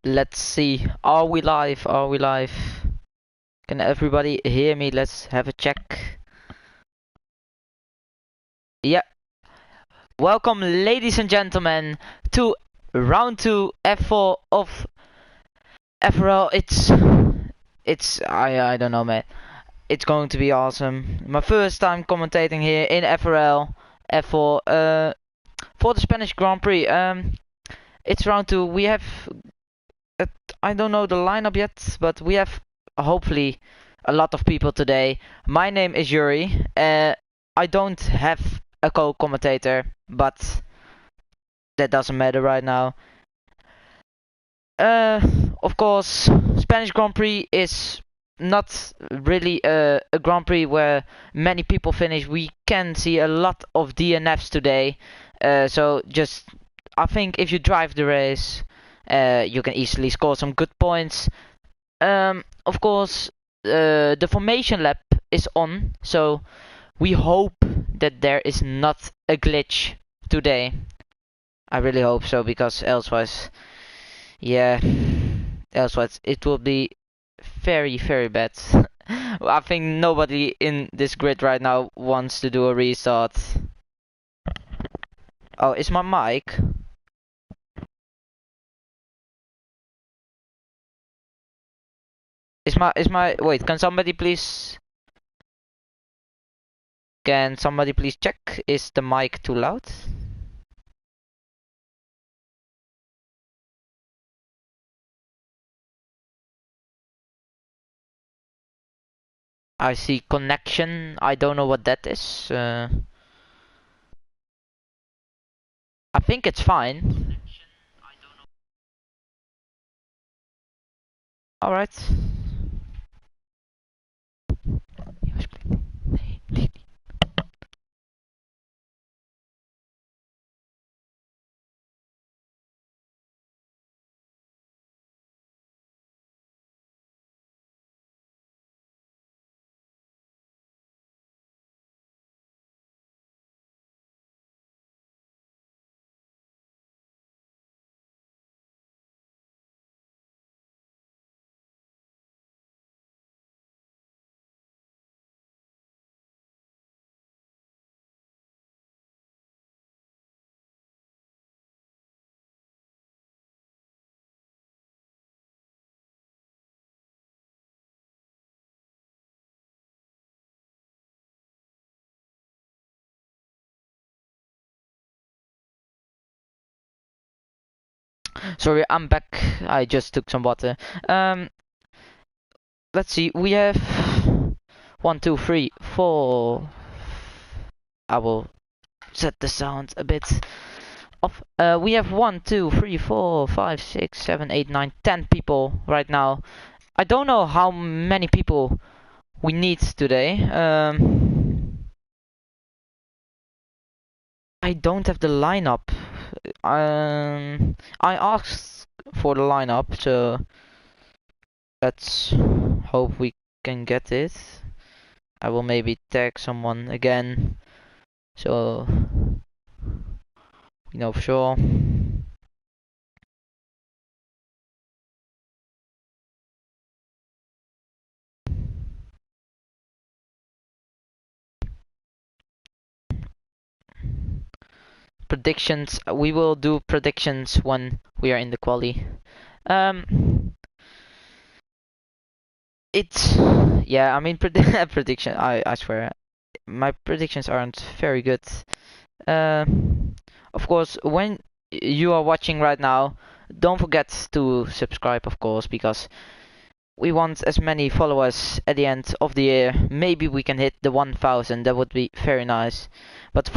Let's see. Are we live? Are we live? Can everybody hear me? Let's have a check. Yeah. Welcome, ladies and gentlemen, to round 2 F4 of FRL. I don't know, man. It's going to be awesome. My first time commentating here in FRL F4 for the Spanish Grand Prix. It's round 2. We have I don't know the lineup yet, but we have hopefully a lot of people today. My name is Yuri. I don't have a co-commentator, but that doesn't matter right now. Of course, Spanish Grand Prix is not really a Grand Prix where many people finish. We can see a lot of DNFs today. So just, I think if you drive the race, you can easily score some good points. Of course, the formation lap is on, so we hope that there is not a glitch today. I really hope so, because elsewise, yeah, elsewise it will be very, very bad. I think nobody in this grid right now wants to do a restart. Oh, is my mic? Wait, can somebody please check? Is the mic too loud? I see connection. I don't know what that is. I think it's fine. Alright. Sorry, I'm back. I just took some water. Let's see. We have 1, 2, 3, 4. I will set the sound a bit off. We have 1, 2, 3, 4, 5, 6, 7, 8, 9, 10 people right now. I don't know how many people we need today. I don't have the lineup. I asked for the lineup, so let's hope we can get it. I will maybe tag someone again, so we know for sure. Predictions. We will do predictions when we are in the quali. It's yeah. I mean prediction. I swear, my predictions aren't very good. Of course, when you are watching right now, don't forget to subscribe, of course, because we want as many followers at the end of the year. Maybe we can hit the 1,000. That would be very nice. But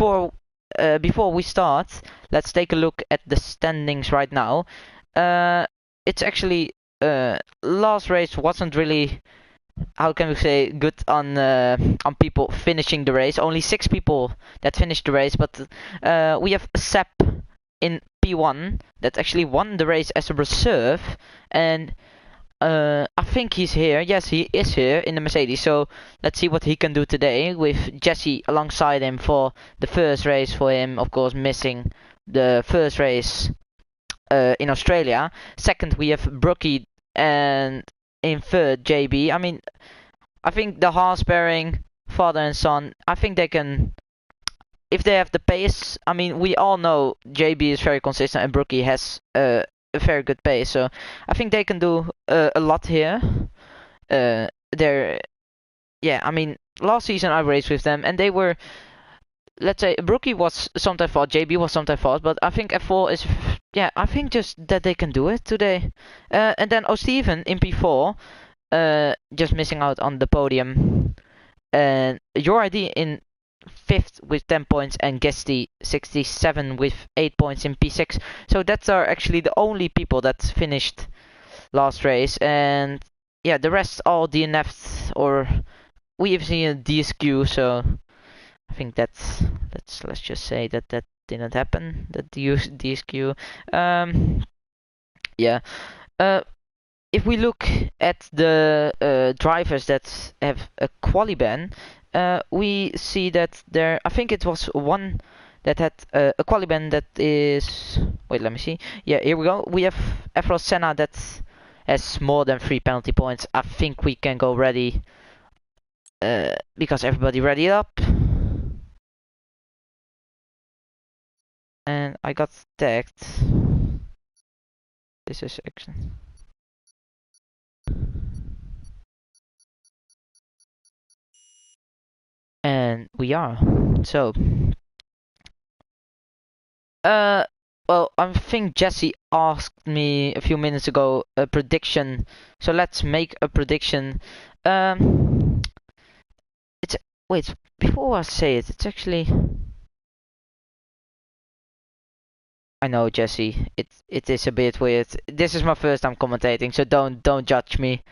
before we start, let's take a look at the standings right now. It's actually last race wasn't really, how can we say, good on people finishing the race. Only 6 people that finished the race, but we have Sepp in P1 that actually won the race as a reserve, and I think he's here. Yes, he is here in the Mercedes. So let's see what he can do today with Jesse alongside him for the first race for him. Of course, missing the first race in Australia. Second, we have Brookie, and in third, JB. I mean, I think the Haas pairing, father and son, I think they can, if they have the pace. I mean, we all know JB is very consistent and Brookie has a very good pace, so I think they can do a lot here. They're, yeah, I mean, last season I raced with them and they were, let's say, Brookie was sometimes fast, JB was sometimes fast, but I think F4 is, yeah, I think just that they can do it today. And then O'Steven in P4, just missing out on the podium. And your ID in 5th with 10 points, and Guesty 67 with 8 points in P6. So that's are actually the only people that finished last race. And yeah, the rest all DNF'd, or we have seen a DSQ, so I think let's just say that didn't happen, that DSQ. Yeah. If we look at the drivers that have a quali ban, we see that there, I think it was one that had a quali ban that is, wait, let me see. Yeah, here we go. We have FRL Senna that has more than 3 penalty points. I think we can go ready, because everybody ready up. And I got tagged. This is action. And we are. So well, I think Jesse asked me a few minutes ago a prediction, so let's make a prediction. It's, wait, before I say it, it's actually, I know, Jesse, it is a bit weird. This is my first time commentating, so don't judge me.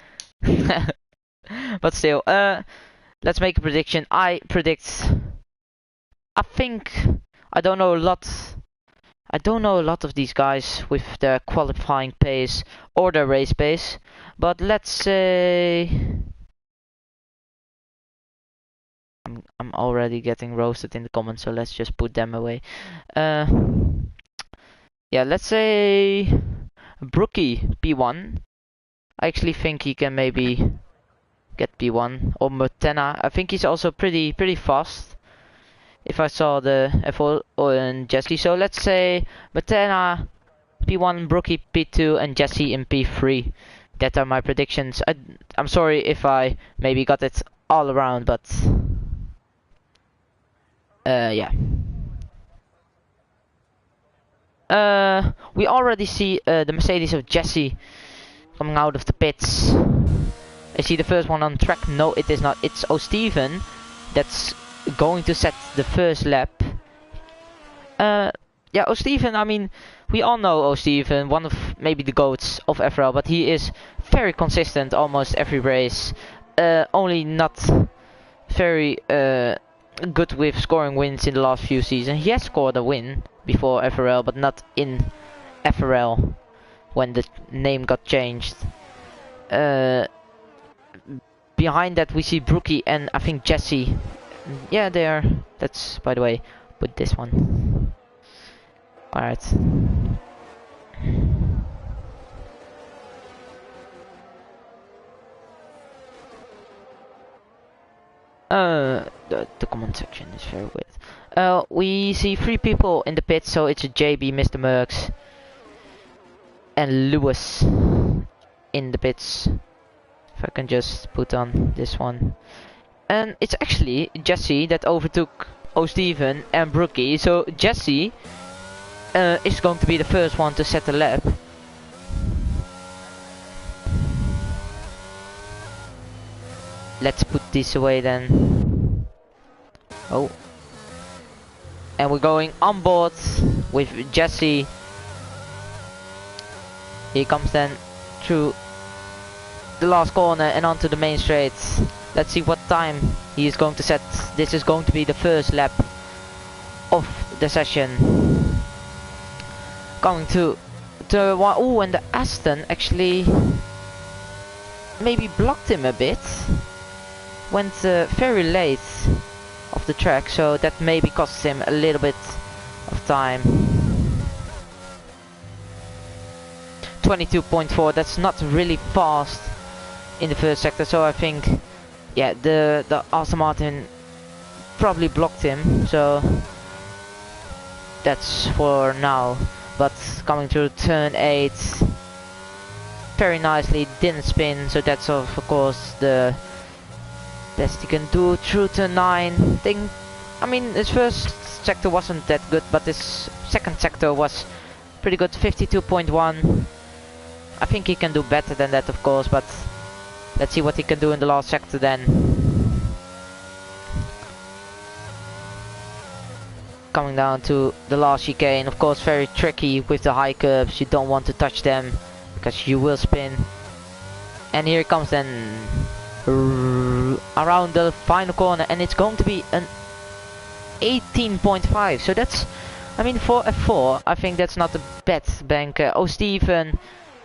But still, let's make a prediction. I think I don't know a lot. I don't know a lot of these guys with their qualifying pace or their race pace, but let's say I'm already getting roasted in the comments, so let's just put them away. Yeah, let's say Brookie P1. I actually think he can maybe get P1, or Mutena. I think he's also pretty fast. If I saw the F4 and Jesse, so let's say Mutena P1, Brookie P2, and Jesse in P3. That are my predictions. I'm sorry if I maybe got it all around, but yeah. We already see the Mercedes of Jesse coming out of the pits. I see the first one on track. No, it is not. It's O'Steven that's going to set the first lap. Yeah, O'Steven, I mean, we all know O'Steven, one of maybe the GOATs of FRL, but he is very consistent almost every race. Only not very good with scoring wins in the last few seasons. He has scored a win before FRL, but not in FRL when the name got changed. Behind that we see Brookie and I think Jesse. Yeah, they are. Let's, by the way, put this one. Alright. The comment section is very weird. We see 3 people in the pit, so it's a JB, Mr. Merckx, and Lewis in the pits. If I can just put on this one. And it's actually Jesse that overtook O'Steven and Brookie, so Jesse is going to be the first one to set the lap. Let's put this away then. Oh. And we're going on board with Jesse. He comes then through the last corner and onto the main straight. Let's see what time he is going to set. This is going to be the first lap of the session. Coming to one. Oh, and the Aston actually maybe blocked him a bit. Went very late off the track, so that maybe cost him a little bit of time. 22.4. That's not really fast in the first sector, so I think, yeah, the Aston Martin probably blocked him, so that's for now. But coming through turn 8 very nicely, didn't spin, so that's of course the best he can do. Through turn 9, I mean, his first sector wasn't that good, but his second sector was pretty good, 52.1. I think he can do better than that, of course, but let's see what he can do in the last sector then. Coming down to the last chicane, of course very tricky with the high curbs, you don't want to touch them because you will spin. And here it comes then around the final corner, and it's going to be an 18.5, so that's, I mean, for a 4 I think that's not a bad banker. Oh, Steven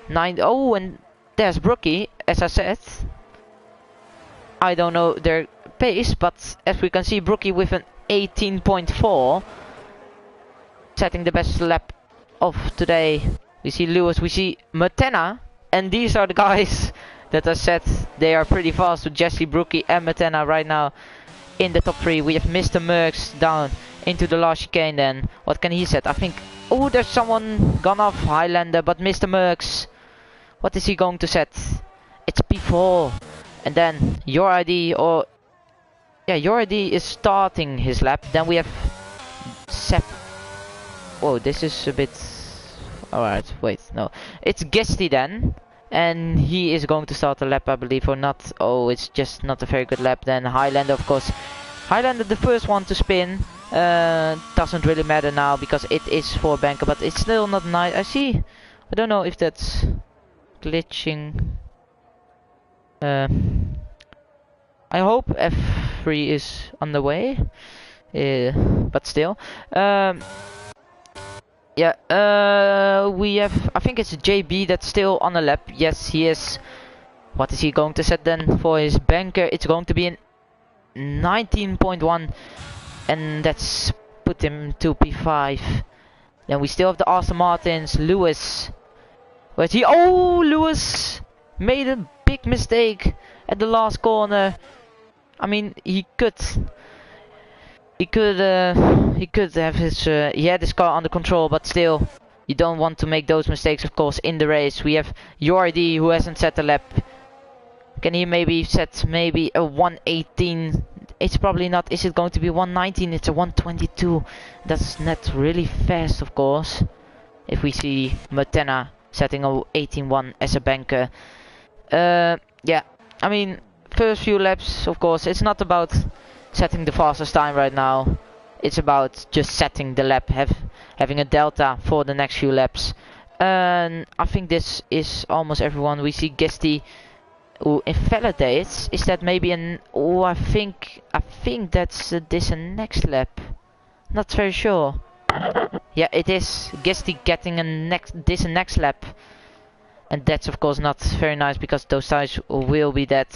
9. Oh, and there's Brookie. As I said, I don't know their pace, but as we can see, Brookie with an 18.4, setting the best lap of today. We see Lewis, we see Matena, and these are the guys that I said they are pretty fast, with Jesse, Brookie and Matena right now in the top 3. We have Mr. Merckx down into the last chicane then. What can he set? I think, oh, there's someone gone off, Highlander, but Mr. Merckx, what is he going to set? It's P4. And then Your ID, or yeah, Your ID is starting his lap. Then we have Sep. Whoa, this is a bit, alright, wait, no, it's Gesty then, and he is going to start the lap, I believe, or not. Oh, it's just not a very good lap. Then Highlander, of course, Highlander the first one to spin. Doesn't really matter now because it is for banker, but it's still not nice. I don't know if that's glitching. I hope F3 is on the way, but still. Yeah, we have, I think it's JB that's still on the lap. Yes, he is. What is he going to set then for his banker? It's going to be an 19.1, and that's put him to P5. Then we still have the Aston Martins. Lewis, where's he? Oh, Lewis made a big mistake at the last corner. I mean, he could have his he had his car under control, but still, you don't want to make those mistakes, of course, in the race. We have Jordi, who hasn't set a lap. Can he maybe set maybe a 118? It's probably not. Is it going to be 119? It's a 122. That's not really fast, of course. If we see Matena setting a 18.1 as a banker. Yeah, I mean, first few laps, of course, it's not about setting the fastest time right now. It's about just setting the lap, having a delta for the next few laps. And I think this is almost everyone. We see Gesty, who invalidates. Is that maybe an? Oh, I think that's this next lap. Not very sure. Yeah, it is Gesty getting a next lap, and that's of course not very nice because those tires will be dead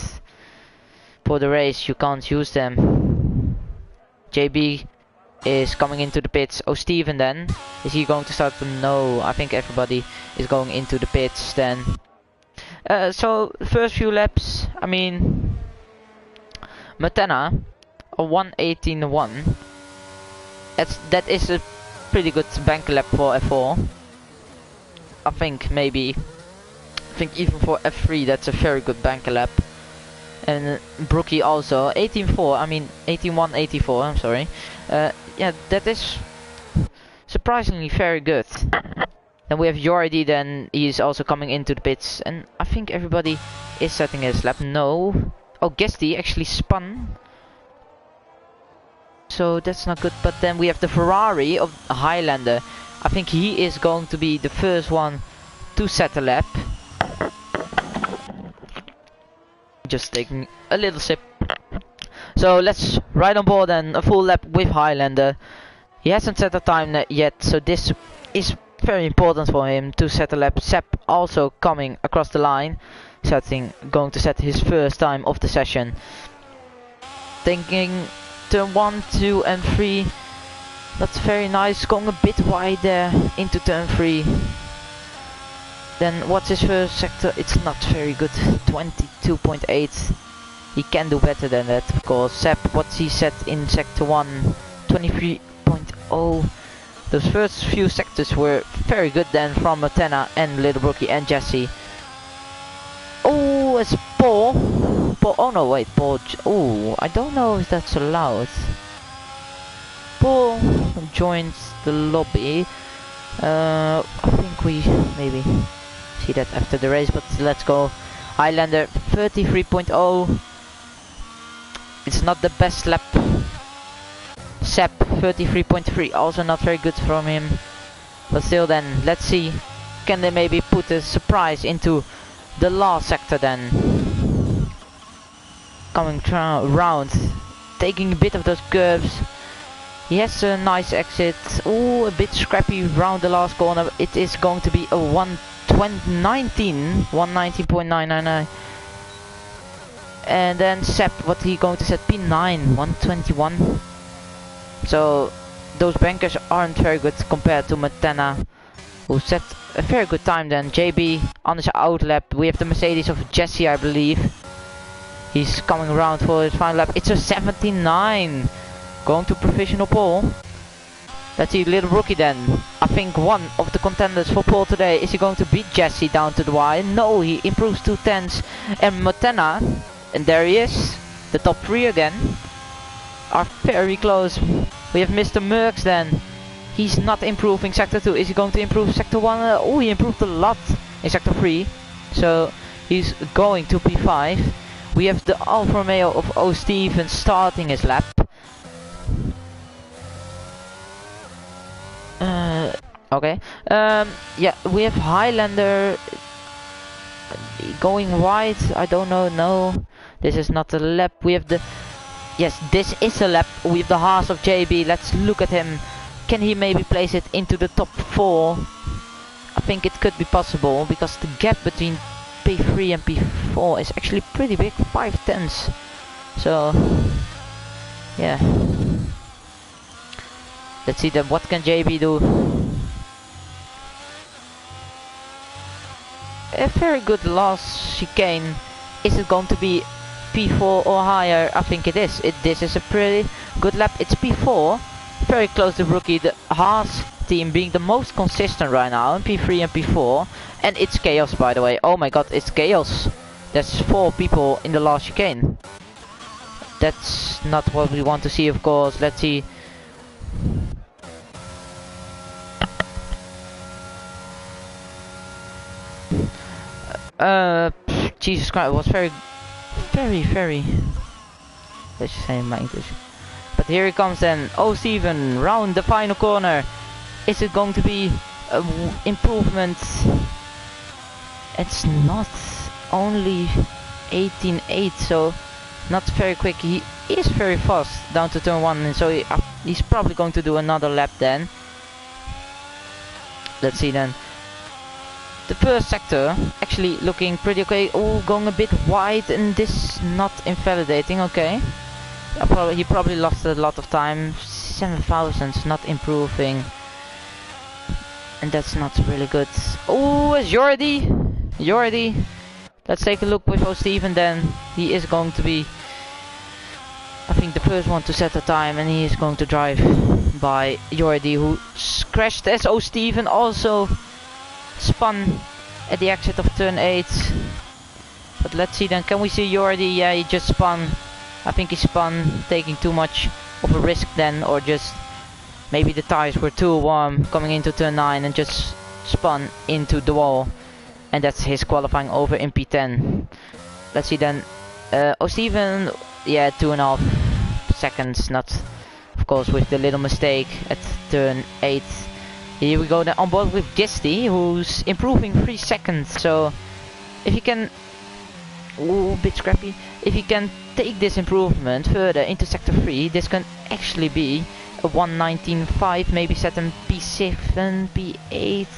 for the race. You can't use them. JB is coming into the pits. Oh, Steven then. Is he going to start? No, I think everybody is going into the pits then. So the first few laps, I mean, Matena, a 118.1. That is a pretty good bank lap for F4. I think even for F3 that's a very good bank lap. And Brookie also 18.4. I mean 18.184. I'm sorry. Yeah, that is surprisingly very good. Then we have Jordi. Then he's also coming into the pits, and I think everybody is setting his lap. No. Oh, Gesty actually spun. So that's not good. But then we have the Ferrari of Highlander. I think he is going to be the first one to set a lap. Just taking a little sip. So let's ride on board and a full lap with Highlander. He hasn't set a time yet, so this is very important for him to set a lap. Sepp also coming across the line, going to set his first time of the session. Thinking turn 1, 2 and 3. That's very nice, going a bit wide there into turn 3. Then what's his first sector? It's not very good. 22.8. He can do better than that, of course. Seb, what's he set in sector 1? 23.0. Those first few sectors were very good then from Matena and Little Brookie and Jesse. Oh, it's Paul. Paul. Oh no, wait, Paul. Oh, I don't know if that's allowed. Paul joins the lobby. I think we maybe see that after the race, but let's go. Highlander 33.0. It's not the best lap. Sep 33.3, also not very good from him. But still then, let's see. Can they maybe put a surprise into the last sector then? Coming round, taking a bit of those curves. He has a nice exit. Oh, a bit scrappy round the last corner. It is going to be a 119.999. And then Sep, what he going to set? P9, 121. So those bankers aren't very good compared to Matena, who set a very good time then. JB on his outlap. We have the Mercedes of Jesse, I believe. He's coming around for his final lap. It's a 79. Going to professional pole. Let's see, Little Rookie then. I think one of the contenders for pole today. Is he going to beat Jesse down to the wire? No, he improves 2 tenths. And Matena, and there he is. The top 3 again. Are very close. We have Mr. Merckx then. He's not improving sector 2. Is he going to improve sector 1? Oh, he improved a lot in sector 3. So he's going to P5. We have the Alfa Romeo of O. Steven starting his lap. Okay. Yeah, we have Highlander going wide. I don't know. No, this is not a lap. We have the... Yes, this is a lap. We have the Haas of JB. Let's look at him. Can he maybe place it into the top 4? I think it could be possible, because the gap between P3 and P4 is actually pretty big, 5 tenths. So, yeah. Let's see then, what can JB do? A very good last chicane. Is it going to be P4 or higher? I think it is. This is a pretty good lap. It's P4, very close to Rookie. The Haas team being the most consistent right now in P3 and P4. And it's chaos, by the way. Oh my god, it's chaos. There's 4 people in the last chicane. That's not what we want to see, of course. Let's see. Jesus Christ, it was very, let's just say in my English. But here he comes then. Oh, Steven, round the final corner. Is it going to be an improvement? It's not, only 18.8, so not very quick. He is very fast down to turn 1, and so he's probably going to do another lap then. Let's see then. The first sector actually looking pretty okay. Oh, going a bit wide, and this not invalidating. Okay, he probably lost a lot of time. 7,000, not improving, and that's not really good. Oh, it's Jordi. Let's take a look with O. Steven then. He is going to be, I think, the first one to set the time, and he is going to drive by Jordi, who crashed as O. Steven also spun at the exit of turn 8. But let's see then, can we see Jordi? Yeah, he just spun. I think he spun, taking too much of a risk then, or just maybe the tires were too warm coming into turn 9 and just spun into the wall. And that's his qualifying over in P10. Let's see then, O. Steven, yeah, 2.5 seconds, not, of course, with the little mistake at turn 8. Here we go then on board with Gisty, who's improving 3 seconds. So if he can, a bit scrappy, if he can take this improvement further into sector 3, this can actually be a 119.5, maybe set him P7, P8.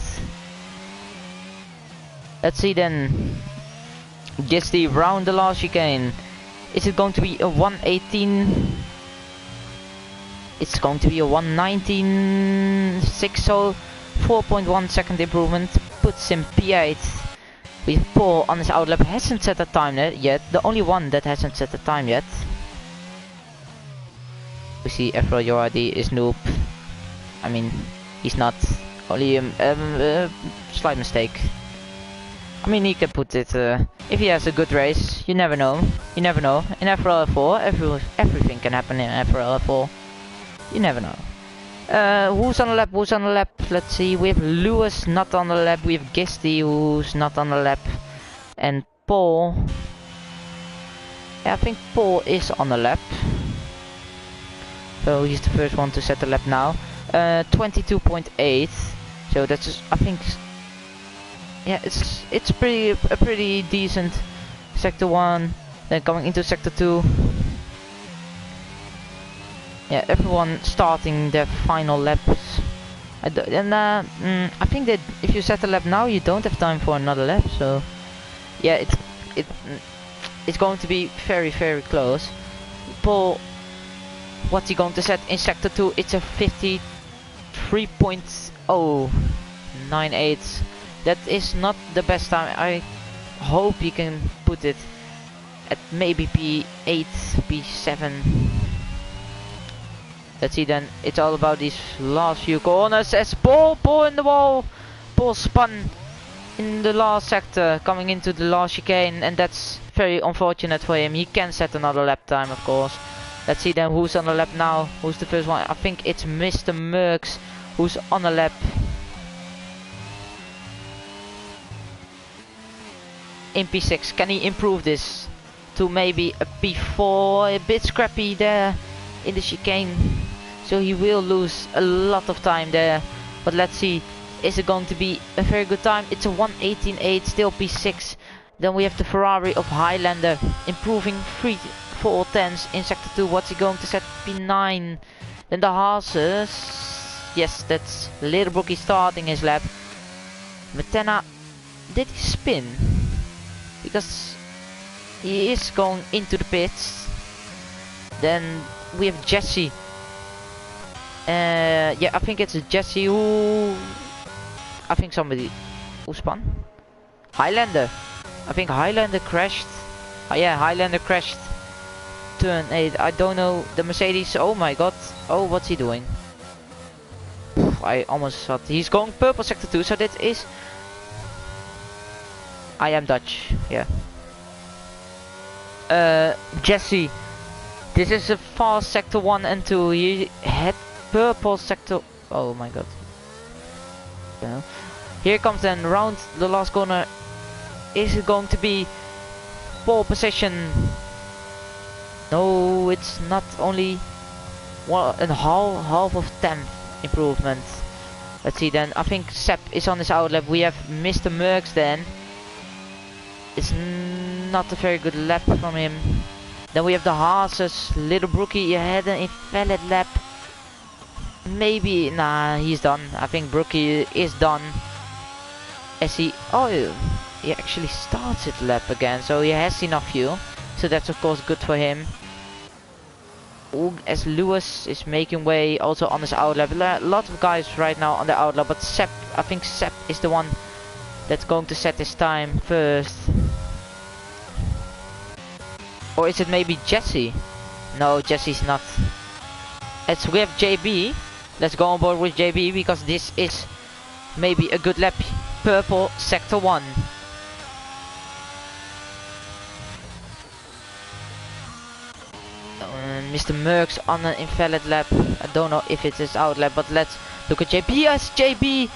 Let's see then, Gisty round the last chicane. Is it going to be a 118? It's going to be a 119.6, so 4.1 second improvement. puts him P8 with Paul on his outlap. Hasn't set a time yet. The only one that hasn't set a time yet. We see FRL Jordi is noob. I mean, he's not. Only slight mistake. I mean, he can put it if he has a good race. You never know. You never know. In FRL 4, everything can happen in FRL 4. You never know. Who's on the lap? Who's on the lap? Let's see. We have Lewis not on the lap. We have Gisty who's not on the lap, and Paul. Yeah, I think Paul is on the lap. So he's the first one to set the lap now. 22.8. So that's just, I think. Yeah, it's a pretty decent sector 1. Then coming into sector 2. Yeah, everyone starting their final laps. I think that if you set a lap now, you don't have time for another lap. So yeah, it's going to be very close. Paul, what's he going to set in sector 2? It's a 53.098. That is not the best time. I hope he can put it at maybe P8, P7. Let's see then. It's all about these last few corners. As Paul in the wall. Paul spun in the last sector, coming into the last chicane, and that's very unfortunate for him. He can set another lap time, of course. Let's see then who's on the lap now. Who's the first one? I think it's Mr. Merckx who's on the lap. In P6, can he improve this to maybe a P4? A bit scrappy there in the chicane, so he will lose a lot of time there. But let's see, is it going to be a very good time? It's a 1:18.8, still P6. Then we have the Ferrari of Highlander improving 4 tenths in sector 2. What's he going to set? P9. Then the Haas's, yes, that's Little Brookie starting his lap. Matena, did he spin? Because he is going into the pits. Then we have Jesse. Yeah, I think it's Jesse who... I think somebody who spun. Highlander. I think Highlander crashed. Yeah, Highlander crashed. Turn 8. I don't know. The Mercedes. Oh my god. Oh, what's he doing? I almost thought he's going purple sector 2. So that is... I am Dutch. Yeah. Jesse. This is a fast sector 1 and 2. He had purple sector. Oh my god. Yeah. Here comes then round the last corner. Is it going to be pole position? No, it's not. Only half of 10th improvement. Let's see then. I think Sepp is on his outlap. We have Mr. Merckx then. It's not a very good lap from him. Then we have the Haas's. Little Brookie, he had an invalid lap. Maybe, nah, he's done. I think Brookie is done. As he actually started the lap again, so he has enough fuel. So that's of course good for him. As Lewis is making way also on his outlap. A lot of guys right now on the outlap, but Sepp, I think Sepp is the one that's going to set his time first. Or is it maybe Jesse? No, Jesse's not. As we have JB. Let's go on board with JB because this is maybe a good lap. Purple sector 1. Mr. Merckx on an invalid lap. I don't know if it is out lap, but let's look at JB. Yes, JB!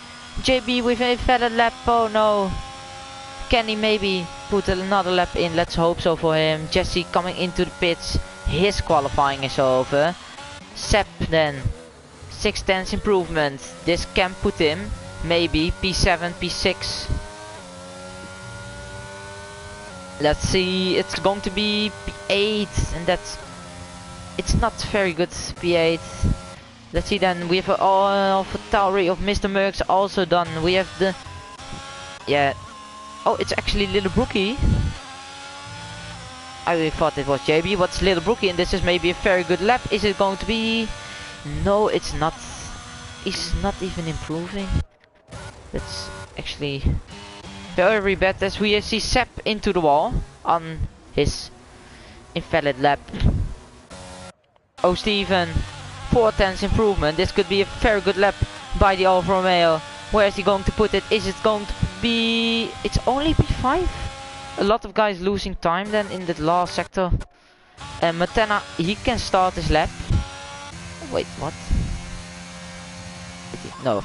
JB with an invalid lap. Oh no. Can he maybe put another lap in? Let's hope so for him. Jesse coming into the pits. His qualifying is over. Sepp then. 6 tenths improvement. This can put him maybe P7, P6. Let's see. It's going to be P8, and it's not very good. P8. Let's see then. We have a AlphaTauri of Mr. Merckx also done. We have the oh, it's actually Little Brookie. I really thought it was JB, but it's Little Brookie, and this is maybe a very good lap. Is it going to be? No, it's not. He's not even improving. That's actually very bad as we see Sepp into the wall on his invalid lap. Oh Steven, 4/10 improvement. This could be a very good lap by the Alfa Romeo. Where is he going to put it? Is it going to be... It's only P5? A lot of guys losing time then in the last sector. And Matena, he can start his lap. Wait, what? No.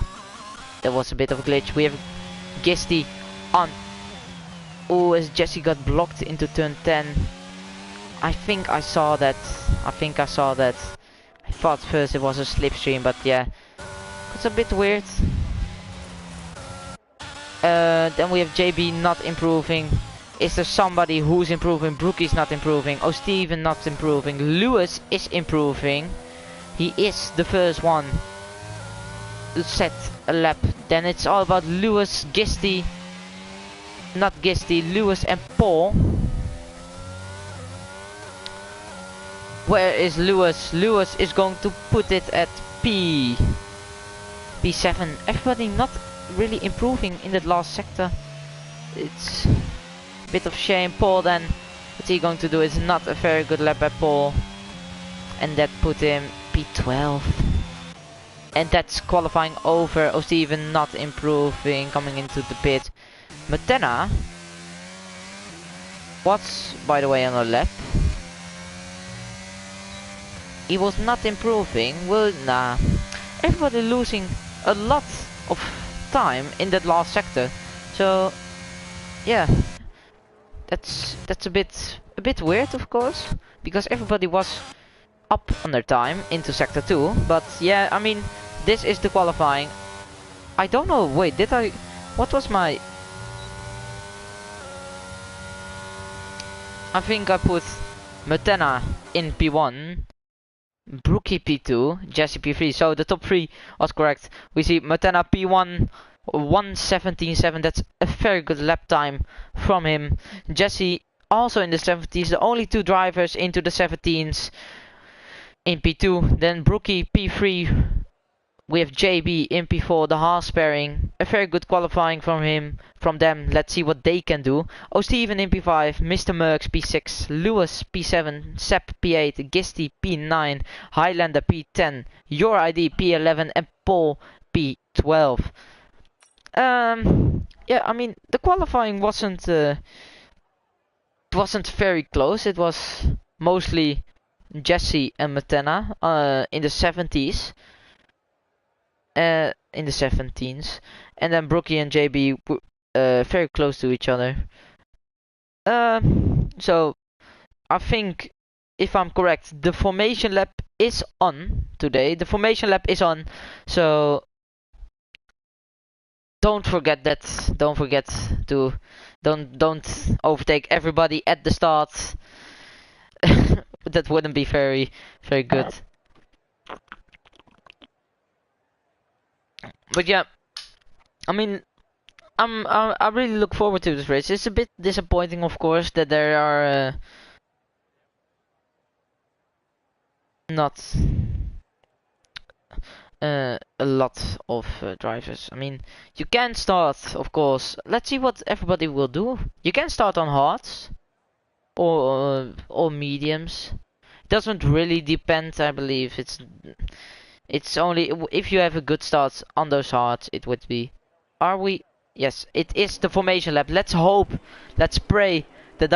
That was a bit of a glitch. We have Gisty on. Oh, as Jesse got blocked into turn 10. I think I saw that. I thought first it was a slipstream, but yeah. It's a bit weird. Then we have JB not improving. Is there somebody who's improving? Brookie's not improving. Oh, Steven not improving. Lewis is improving. He is the first one to set a lap. Then it's all about Lewis, Gisty. Not Gisty, Lewis and Paul. Where is Lewis? Lewis is going to put it at P7. Everybody not really improving in that last sector. It's a bit of shame. Paul then, what's he going to do? It's not a very good lap by Paul. And that put him P12. And that's qualifying over. Oh, Steven not improving, coming into the pit. Matena was, by the way, on a lap. He was not improving. Well, nah. Everybody losing a lot of time in that last sector. So, yeah, that's a bit weird, of course, because everybody was up on their time into sector 2. But yeah, I mean, this is the qualifying. I don't know. Wait, did I? What was my? I think I put Matena in P1. Brookie P2, Jesse P3, so the top 3 was correct. We see Matena P1, 1:17.7, that's a very good lap time from him. Jesse also in the 70s, the only 2 drivers into the 17s in P2. Then Brookie P3, we have JB in P4, the Haas pairing. A very good qualifying from them. Let's see what they can do. Oh, Steven in P5, Mr. Merckx P6, Lewis P7, Sepp P8, Gisty P9, Highlander P10, Your ID P11, and Paul P12. Yeah, I mean, the qualifying wasn't very close. It was mostly Jesse and Matena in the 70s. In the 17s, and then Brookie and JB very close to each other. So I think, if I'm correct, the formation lap is on today. The formation lap is on, so don't forget that. Don't forget to don't overtake everybody at the start. That wouldn't be very good. But yeah, I mean, I really look forward to this race. It's a bit disappointing, of course, that there are not a lot of drivers. I mean, you can start, of course. Let's see what everybody will do. You can start on hards or mediums. It doesn't really depend, I believe. It's only if you have a good start on those hards, it would be. Are we? Yes, it is the formation lap. Let's hope, let's pray that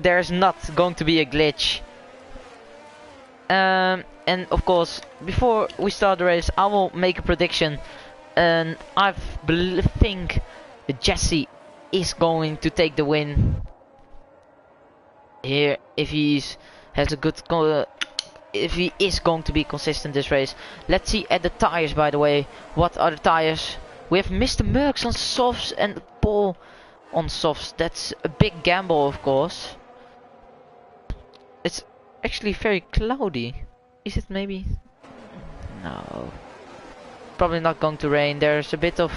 there's not going to be a glitch. And of course, before we start the race, I will make a prediction. And I think Jesse is going to take the win here if has a good. If he is going to be consistent this race. Let's see at the tires, by the way. What are the tires? We have Mr. Merckx on softs and Paul on softs. That's a big gamble, of course. It's actually very cloudy. Is it maybe? No. Probably not going to rain. There's a bit of...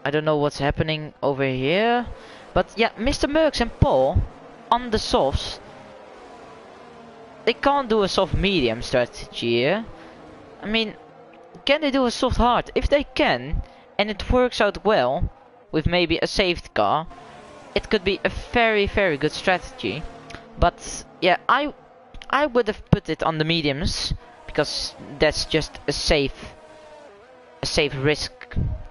I don't know what's happening over here. But yeah, Mr. Merckx and Paul on the softs. They can't do a soft medium strategy here. I mean, can they do a soft hard? If they can, and it works out well with maybe a saved car, it could be a very good strategy. But yeah, I would have put it on the mediums because that's just a safe risk.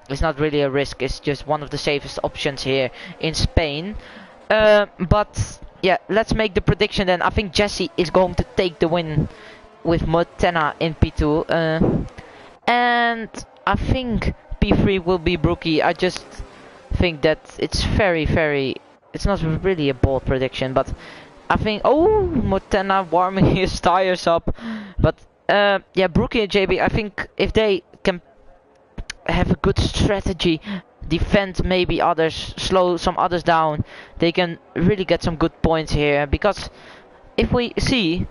It's not really a risk, it's just one of the safest options here in Spain. But yeah, let's make the prediction then. I think Jesse is going to take the win with Montana in P2. And I think P3 will be Brookie. I just think that it's it's not really a bold prediction, but I think, oh, Montana warming his tires up. But yeah, Brookie and JB, I think if they can have a good strategy, defend maybe others, slow some others down, they can really get some good points here. Because if we see,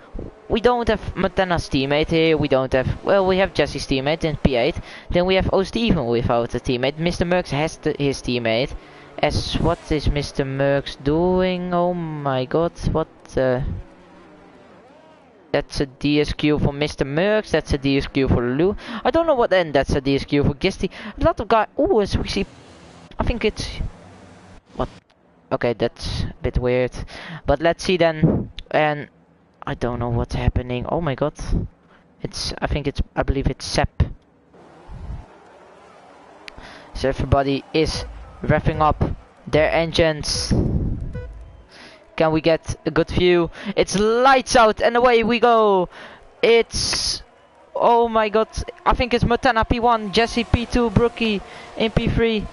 we don't have Montana's teammate here, we don't have, well, we have Jesse's teammate in P8, then we have Steven without a teammate. Mr. Merckx has his teammate. As what is Mr. Merckx doing? Oh my god, what that's a DSQ for Mr. Merckx, that's a DSQ for Lou. I don't know what then that's a DSQ for Gisty. A lot of guys, oh, as we see, I think it's, what, okay, that's a bit weird. But let's see then, and I don't know what's happening. Oh my god, I believe it's Sepp. So everybody is revving up their engines. Can we get a good view? It's lights out and away we go. It's, oh my god, I think it's Montana P1, Jesse P2, Brookie in P3.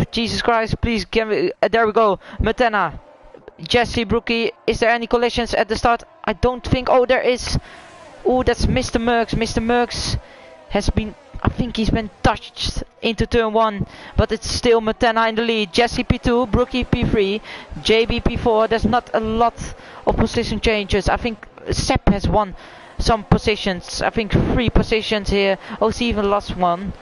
Jesus Christ, please, can we, there we go, Montana, Jesse, Brookie. Is there any collisions at the start? I don't think, oh there is. Oh, that's Mr. Merckx. Mr. Merckx has been, I think he's been touched into turn 1, but it's still Montana in the lead. Jesse P2, Brookie P3, JB P4. There's not a lot of position changes. I think Sepp has won some positions. I think 3 positions here. Oh, Steven lost 1.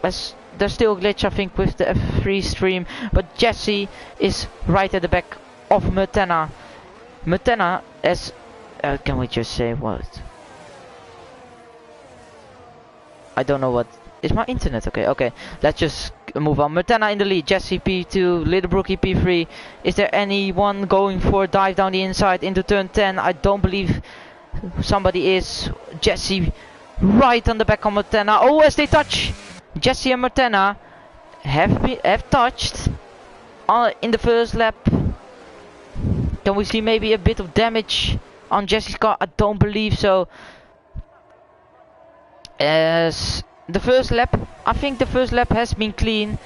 As there's still a glitch, I think, with the F3 stream, but Jesse is right at the back of Montana. Montana as can we just say what? I don't know what. Is my internet okay? Okay, let's just move on. Montana in the lead, Jesse P2, Little Brookie P3. Is there anyone going for a dive down the inside into turn 10? I don't believe somebody is. Jesse right on the back of Montana. Oh, as they touch, Jesse and Montana have touched in the first lap. Can we see maybe a bit of damage on Jesse's car? I don't believe so. As the first lap, I think the first lap has been clean.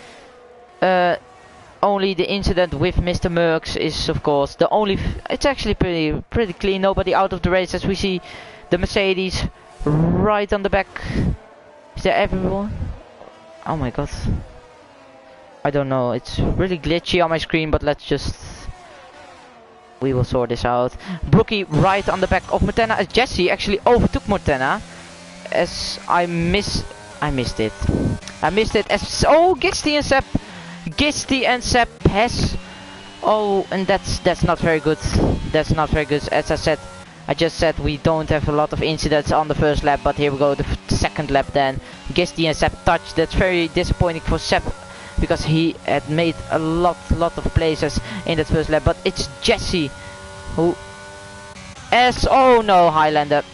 Only the incident with Mr. Merckx is, of course, the only. It's actually pretty clean. Nobody out of the race, as we see the Mercedes right on the back. Is there everyone? Oh my god. I don't know. It's really glitchy on my screen, but let's just. We will sort this out. Brookie right on the back of Montana, as Jesse actually overtook Montana. As I missed it. I missed it as, oh, Gisty and Sepp has, oh, and that's not very good. That's not very good. As I just said we don't have a lot of incidents on the first lap, but here we go, the second lap then. Gisty and Sepp touch. That's very disappointing for Sepp because he had made a lot of places in that first lap, but it's Jesse who oh no, Highlander,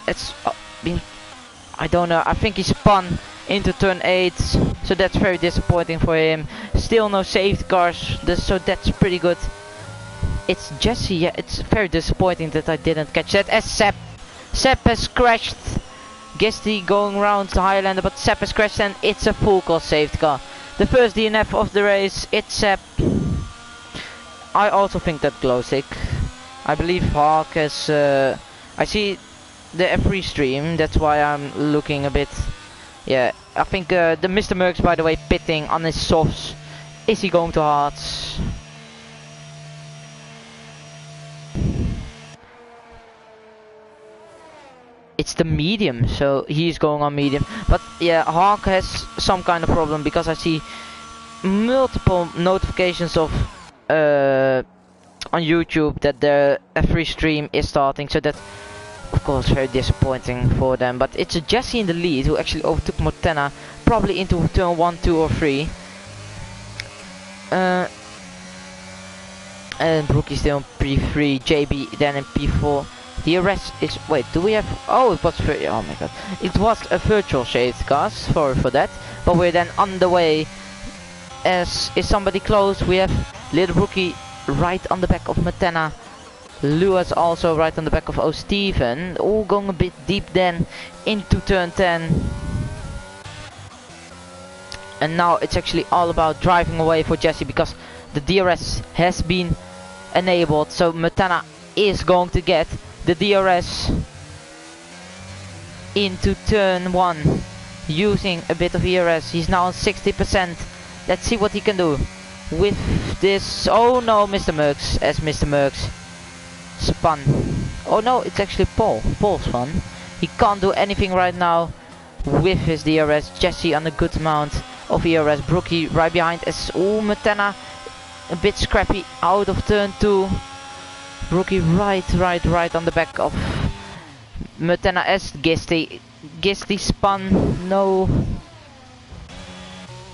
it's been, I don't know, I think he spun into turn 8, so that's very disappointing for him. Still no safety cars, so that's pretty good. It's Jesse, yeah, it's very disappointing that I didn't catch that. As Sepp has crashed. Gisty going around the Highlander, but Sepp has crashed and it's a full cost safety car. The first DNF of the race, it's Sepp. I also think that Glowstick. I believe Hawk has, I see the F3 stream, that's why I'm looking a bit. Yeah, I think the Mr. Merckx, by the way, pitting on his softs. Is he going to hards? It's the medium, so he's going on medium. But yeah, Hawk has some kind of problem because I see multiple notifications of on YouTube that the F3 stream is starting, so that Of course, very disappointing for them, but it's Jesse in the lead who actually overtook Montana, probably into turn 1, 2 or 3. And Brookie still in P3, JB then in P4. The arrest is, wait, do we have, oh it was, oh my god, it was a virtual safety car, sorry for that, but we're then on the way. As is somebody close, we have Little Brookie right on the back of Montana. Lewis also right on the back of O'Steven, all going a bit deep then into turn 10. And now it's actually all about driving away for Jesse because the DRS has been enabled. So Montana is going to get the DRS into turn 1 using a bit of ERS. He's now on 60%. Let's see what he can do with this. Oh no, Mr. Merckx, as Mr. Merckx spun. Oh no, it's actually Paul's spun. He can't do anything right now with his DRS. Jesse on a good amount of ERS. Brookie right behind as Montana a bit scrappy out of turn 2. Brookie right on the back of Montana as Gisty spun. No,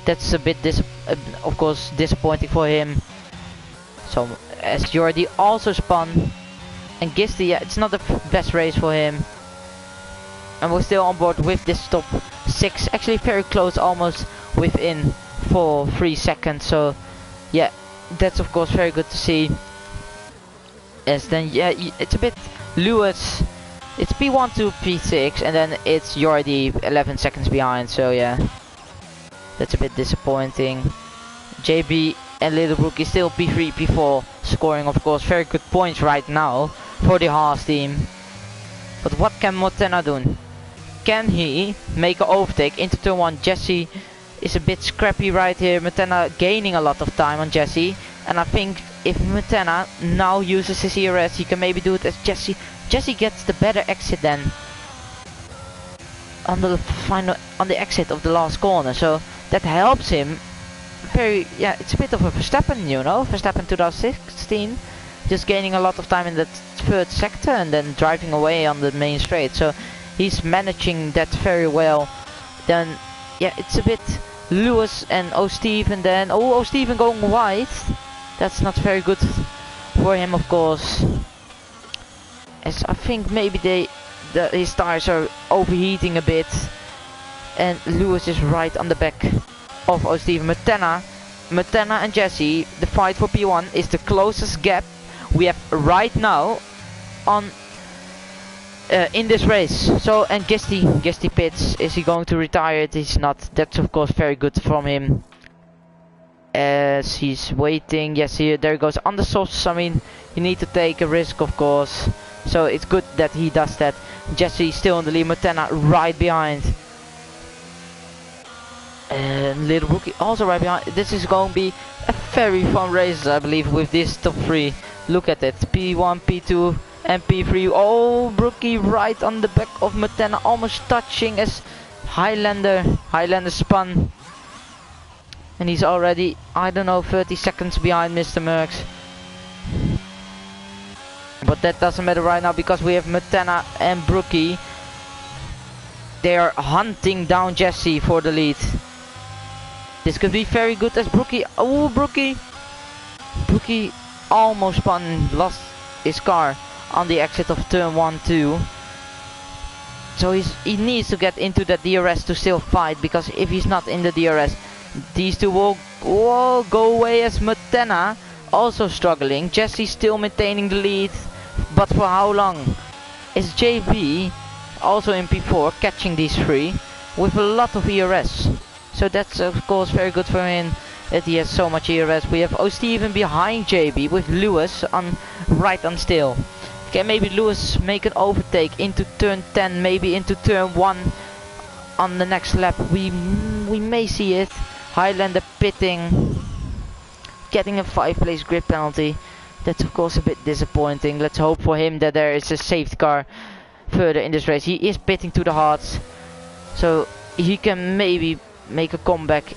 that's a bit of course disappointing for him. So as Jordi also spun, and Gisty, yeah, it's not the best race for him. And we're still on board with this top 6, actually very close, almost within 3 seconds. So yeah, that's of course very good to see. As then, yeah, it's a bit Lewis, it's P1 to P6, and then it's Jordi 11 seconds behind. So yeah, that's a bit disappointing. JB and Little Brookie still P3, P4, scoring of course very good points right now for the Haas team. But what can Montana do? Can he make an overtake into turn 1? Jesse is a bit scrappy right here. Montana gaining a lot of time on Jesse, and I think if Montana now uses his ERS, he can maybe do it as Jesse. Jesse gets the better exit then on the exit of the last corner, so that helps him very. Yeah, it's a bit of a Verstappen, you know, Verstappen 2016, just gaining a lot of time in that third sector and then driving away on the main straight. So he's managing that very well. Then yeah, it's a bit Lewis and O'Steven then. Oh, O'Steven going wide. That's not very good for him, of course. As I think maybe his tires are overheating a bit. And Lewis is right on the back of O'Steven. Montana and Jesse, the fight for P1 is the closest gap we have right now on in this race. So, and Gisty pits. Is he going to retire it? He's not. That's of course very good from him. As he's waiting. Yes, there goes on the softs. I mean, you need to take a risk, of course. So it's good that he does that. Jesse still in the lead. Montana right behind. And Little Brookie also right behind. This is going to be a very fun race, I believe, with this top 3. Look at it. P1, P2 and P3. Oh, Brookie right on the back of Montana, almost touching as Highlander spun. And he's already, I don't know, 30 seconds behind Mr. Merckx. But that doesn't matter right now because we have Montana and Brookie. They are hunting down Jesse for the lead. This could be very good as Brookie. Oh, Brookie almost spun, lost his car on the exit of turn 1, 2. So he needs to get into that DRS to still fight, because if he's not in the DRS, these two will go away. As Montana also struggling. Jesse still maintaining the lead, but for how long? Is JB also in P4 catching these 3 with a lot of ERS? So that's of course very good for him that he has so much ERS. We have O'Steven behind JB with Lewis right on still. Can maybe Lewis make an overtake into turn 10, maybe into turn 1 on the next lap? We may see it. Highlander pitting, getting a 5-place grid penalty. That's of course a bit disappointing. Let's hope for him that there is a safety car further in this race. He is pitting to the hards, so he can maybe make a comeback.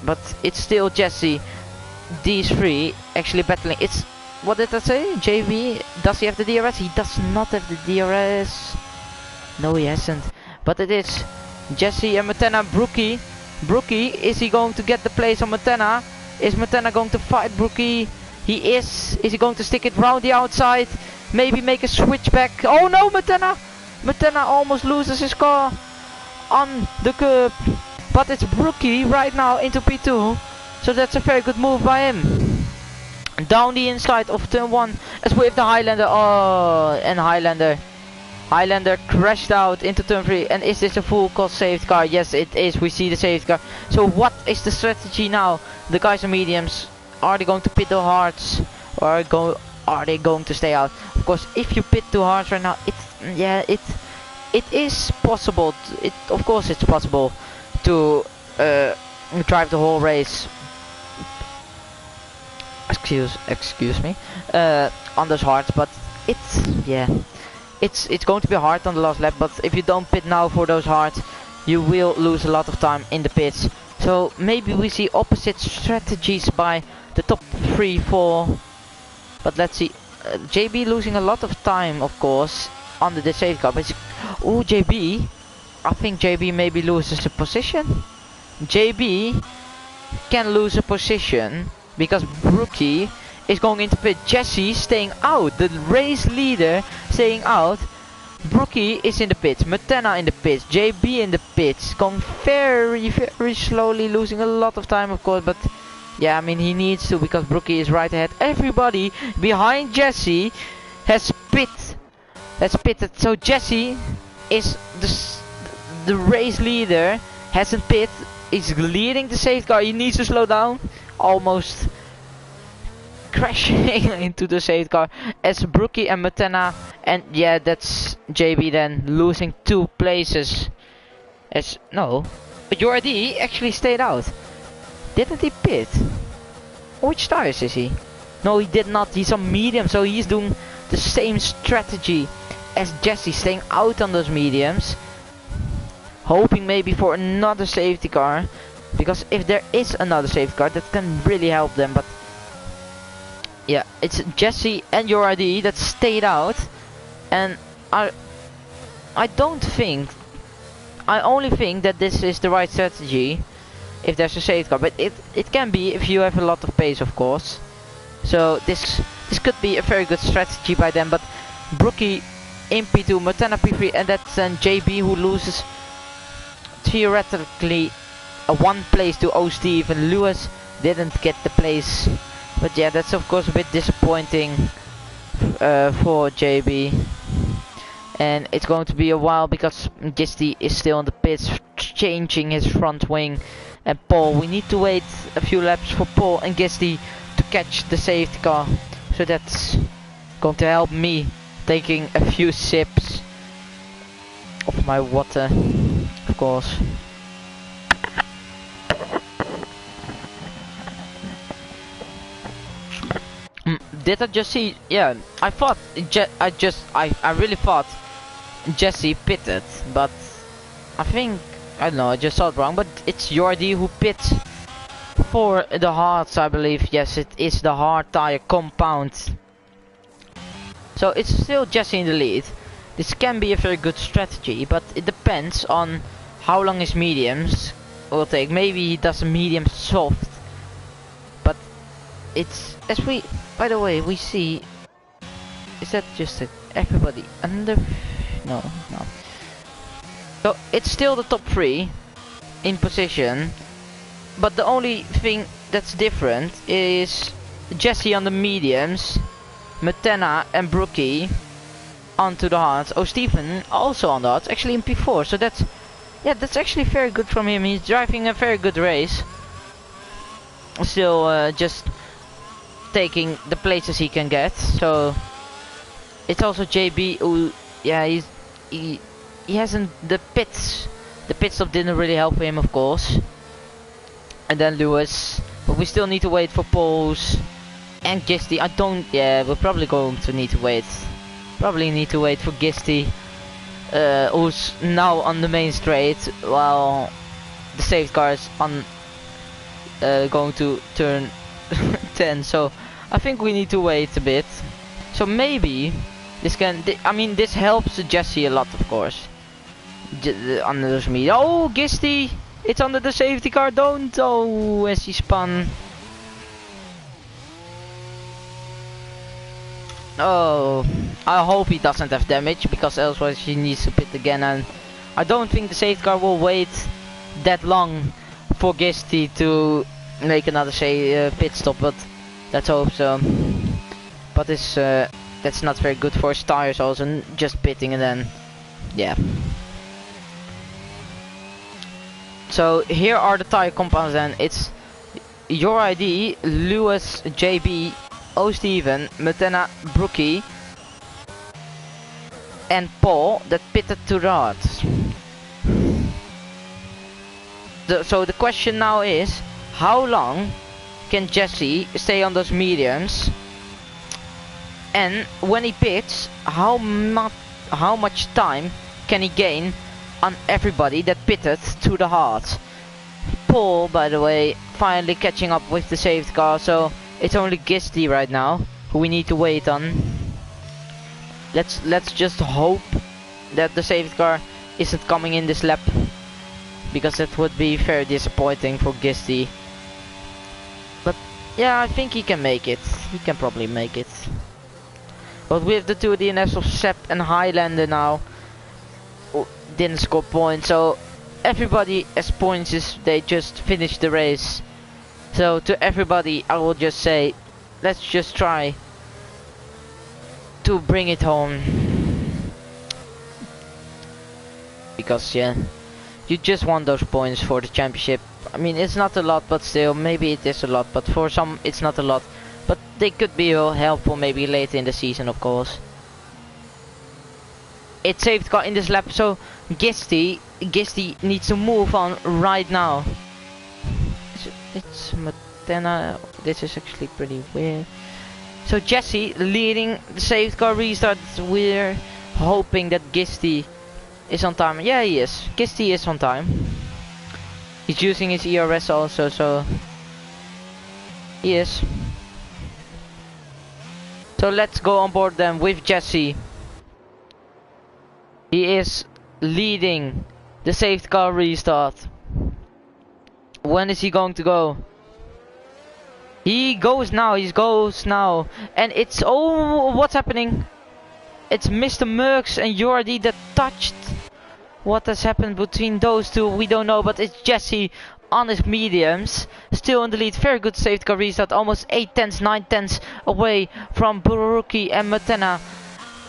But it's still Jesse. These 3 actually battling. It's what did I say? JB, does he have the DRS? He does not have the DRS. No, he hasn't. But it is Jesse and Matena. Brookie, is he going to get the place on Matena? Is Matena going to fight Brookie? He is. Is he going to stick it round the outside? Maybe make a switchback. Oh no, Matena! Matena almost loses his car on the curb. But it's Brookie right now into P2. So that's a very good move by him. Down the inside of turn 1 as with the Highlander. Oh, and Highlander crashed out into turn 3. And is this a full cost saved car? Yes, it is. We see the saved car. So what is the strategy now? The guys on mediums, are they going to pit the hards, or are they going to stay out? Of course, if you pit two hards right now, it is possible. Of course, it's possible to drive the whole race. Excuse me. On those hards, but it's going to be hard on the last lap. But if you don't pit now for those hards, you will lose a lot of time in the pits. So maybe we see opposite strategies by the top 3-4. But let's see. JB losing a lot of time, of course, under the safety car. But oh, JB, I think JB maybe loses a position. JB can lose a position because Brookie is going into pit. Jesse staying out. The race leader staying out. Brookie is in the pits, Matena in the pits, JB in the pits, going very slowly, losing a lot of time, of course, but yeah, I mean, he needs to, because Brookie is right ahead. Everybody behind Jesse has pitted, so Jesse is the race leader, hasn't pit, is leading the safety car. He needs to slow down, almost crashing into the safety car as Brookie and Matena, and yeah, that's JB then losing 2 places. As no, but Jordi actually stayed out. Didn't he pit? Which tires is he? No, he did not. He's on medium, so he's doing the same strategy as Jesse, staying out on those mediums, hoping maybe for another safety car, because if there is another safety car, that can really help them. But yeah, it's Jesse and Jordi that stayed out, and I only think that this is the right strategy if there's a safety car, but it can be if you have a lot of pace, of course. So this could be a very good strategy by them. But Brookie in P2, Matena P3, and that's then JB who loses theoretically a 1 place to O Steve, and Lewis didn't get the place. But yeah, that's of course a bit disappointing for JB. And it's going to be a while because Gisty is still in the pits changing his front wing. And Paul, we need to wait a few laps for Paul and Gisty to catch the safety car. So that's going to help me taking a few sips of my water, of course. Did I just see? Yeah, I thought I really thought Jesse pitted, but I think, I don't know, I just saw it wrong, but it's Jordi who pits for the hards, I believe. Yes, it is the hard tire compound. So it's still Jesse in the lead. This can be a very good strategy, but it depends on how long his mediums will take. Maybe he does a medium soft, but it's, as we, by the way, we see, is that just everybody under? No. So it's still the top 3 in position, but the only thing that's different is Jesse on the mediums, Matena and Brookie onto the hards. Oh, Stephen also on the hards, actually in P4. So that's, yeah, that's actually very good from him. He's driving a very good race. Still just taking the places he can get. So it's also JB who, yeah, he hasn't, the pit stop didn't really help him, of course. And then Lewis, but we still need to wait for Pauls and Gisty. We're probably going to need to wait. Probably need to wait for Gisty, who's now on the main straight, while the safety car is on going to turn 10. So I think we need to wait a bit. So maybe this can. I mean, this helps Jesse a lot, of course. Under those media. Oh, Gisty! It's under the safety car. Don't. Oh, as he spun. Oh, I hope he doesn't have damage, because otherwise he needs to pit again, and I don't think the safety car will wait that long for Gisty to make another pit stop, but let's hope so. But it's that's not very good for his tires also, just pitting and then, yeah. So here are the tire compounds, and it's your ID, Lewis, JB, O Steven, Mutena, Brookie, and Paul that pitted to the hard. So the question now is, how long can Jesse stay on those mediums? And when he pits, how much time can he gain on everybody that pitted to the hard? Paul, by the way, finally catching up with the safety car, so it's only Gisty right now who we need to wait on. Let's just hope that the safety car isn't coming in this lap, because that would be very disappointing for Gisty. But yeah, I think he can make it. He can probably make it. But with the two DNFs of Sepp and Highlander now, didn't score points, so everybody has points if they just finished the race. So to everybody I will just say, let's just try to bring it home, because yeah, you just want those points for the championship. I mean, it's not a lot, but still, maybe it is a lot, but for some it's not a lot, but they could be helpful maybe later in the season, of course. It saved car in this lap, so Gisty needs to move on right now. It's Matena. This is actually pretty weird. So Jesse leading the safety car restart. We're hoping that Gisty is on time. Yeah, he is. Gisty is on time. He's using his ERS also, so he is. So let's go on board then with Jesse. He is leading the safety car restart. When is he going to go? He goes now, and it's, oh, what's happening? It's Mr. Merckx and Jordi that touched. What has happened between those two, we don't know, but it's Jesse on his mediums, still in the lead. Very good safety car restart, almost 8/10, 9/10 away from Brookie and Matena.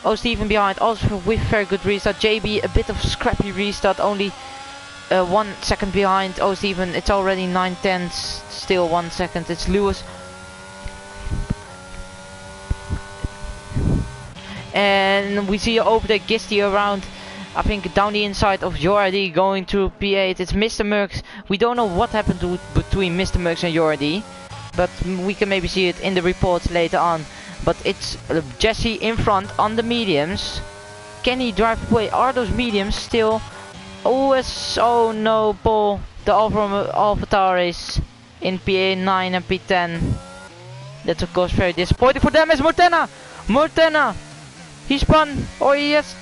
Oh, Steven behind, also with very good restart. JB, a bit of scrappy restart, only 1 second behind. Oh, Steven, it's already 9/10, still 1 second. It's Lewis. And we see over there Gisty around, I think down the inside of Jordi, going through P8. It's Mr. Merckx. We don't know what happened between Mr. Merckx and Jordi, but we can maybe see it in the reports later on. But it's Jesse in front on the mediums. Can he drive away? Are those mediums still? Oh no, Paul. The AlphaTauri in PA9 and P10. That's of course very disappointing for them. Is Mortena. He spun, or he has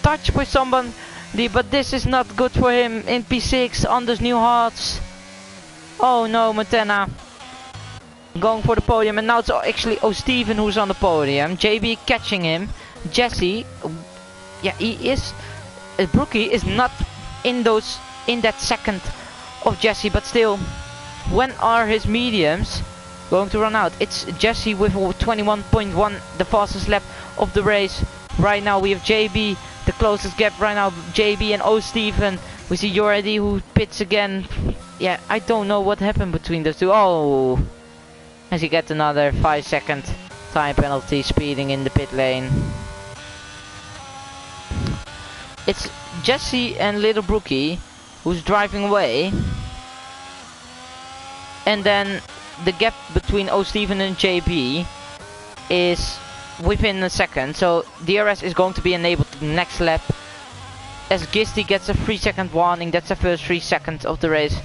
touched with somebody, but this is not good for him in P6 on those new hards. Oh no, Mortena. Going for the podium, and now it's actually Steven who's on the podium. JB catching him. Jesse, yeah, he is. Brookie is not in that second of Jesse, but still, when are his mediums going to run out? It's Jesse with 21.1, the fastest lap of the race. Right now we have JB, the closest gap right now. JB and Steven. We see Jordi who pits again. Yeah, I don't know what happened between those two. Oh. As he gets another 5-second time penalty speeding in the pit lane. It's Jesse and Little Brookie who's driving away. And then the gap between Steven and JB is within a second. So DRS is going to be enabled the next lap. As Gisty gets a 3-second warning, that's the first 3 seconds of the race.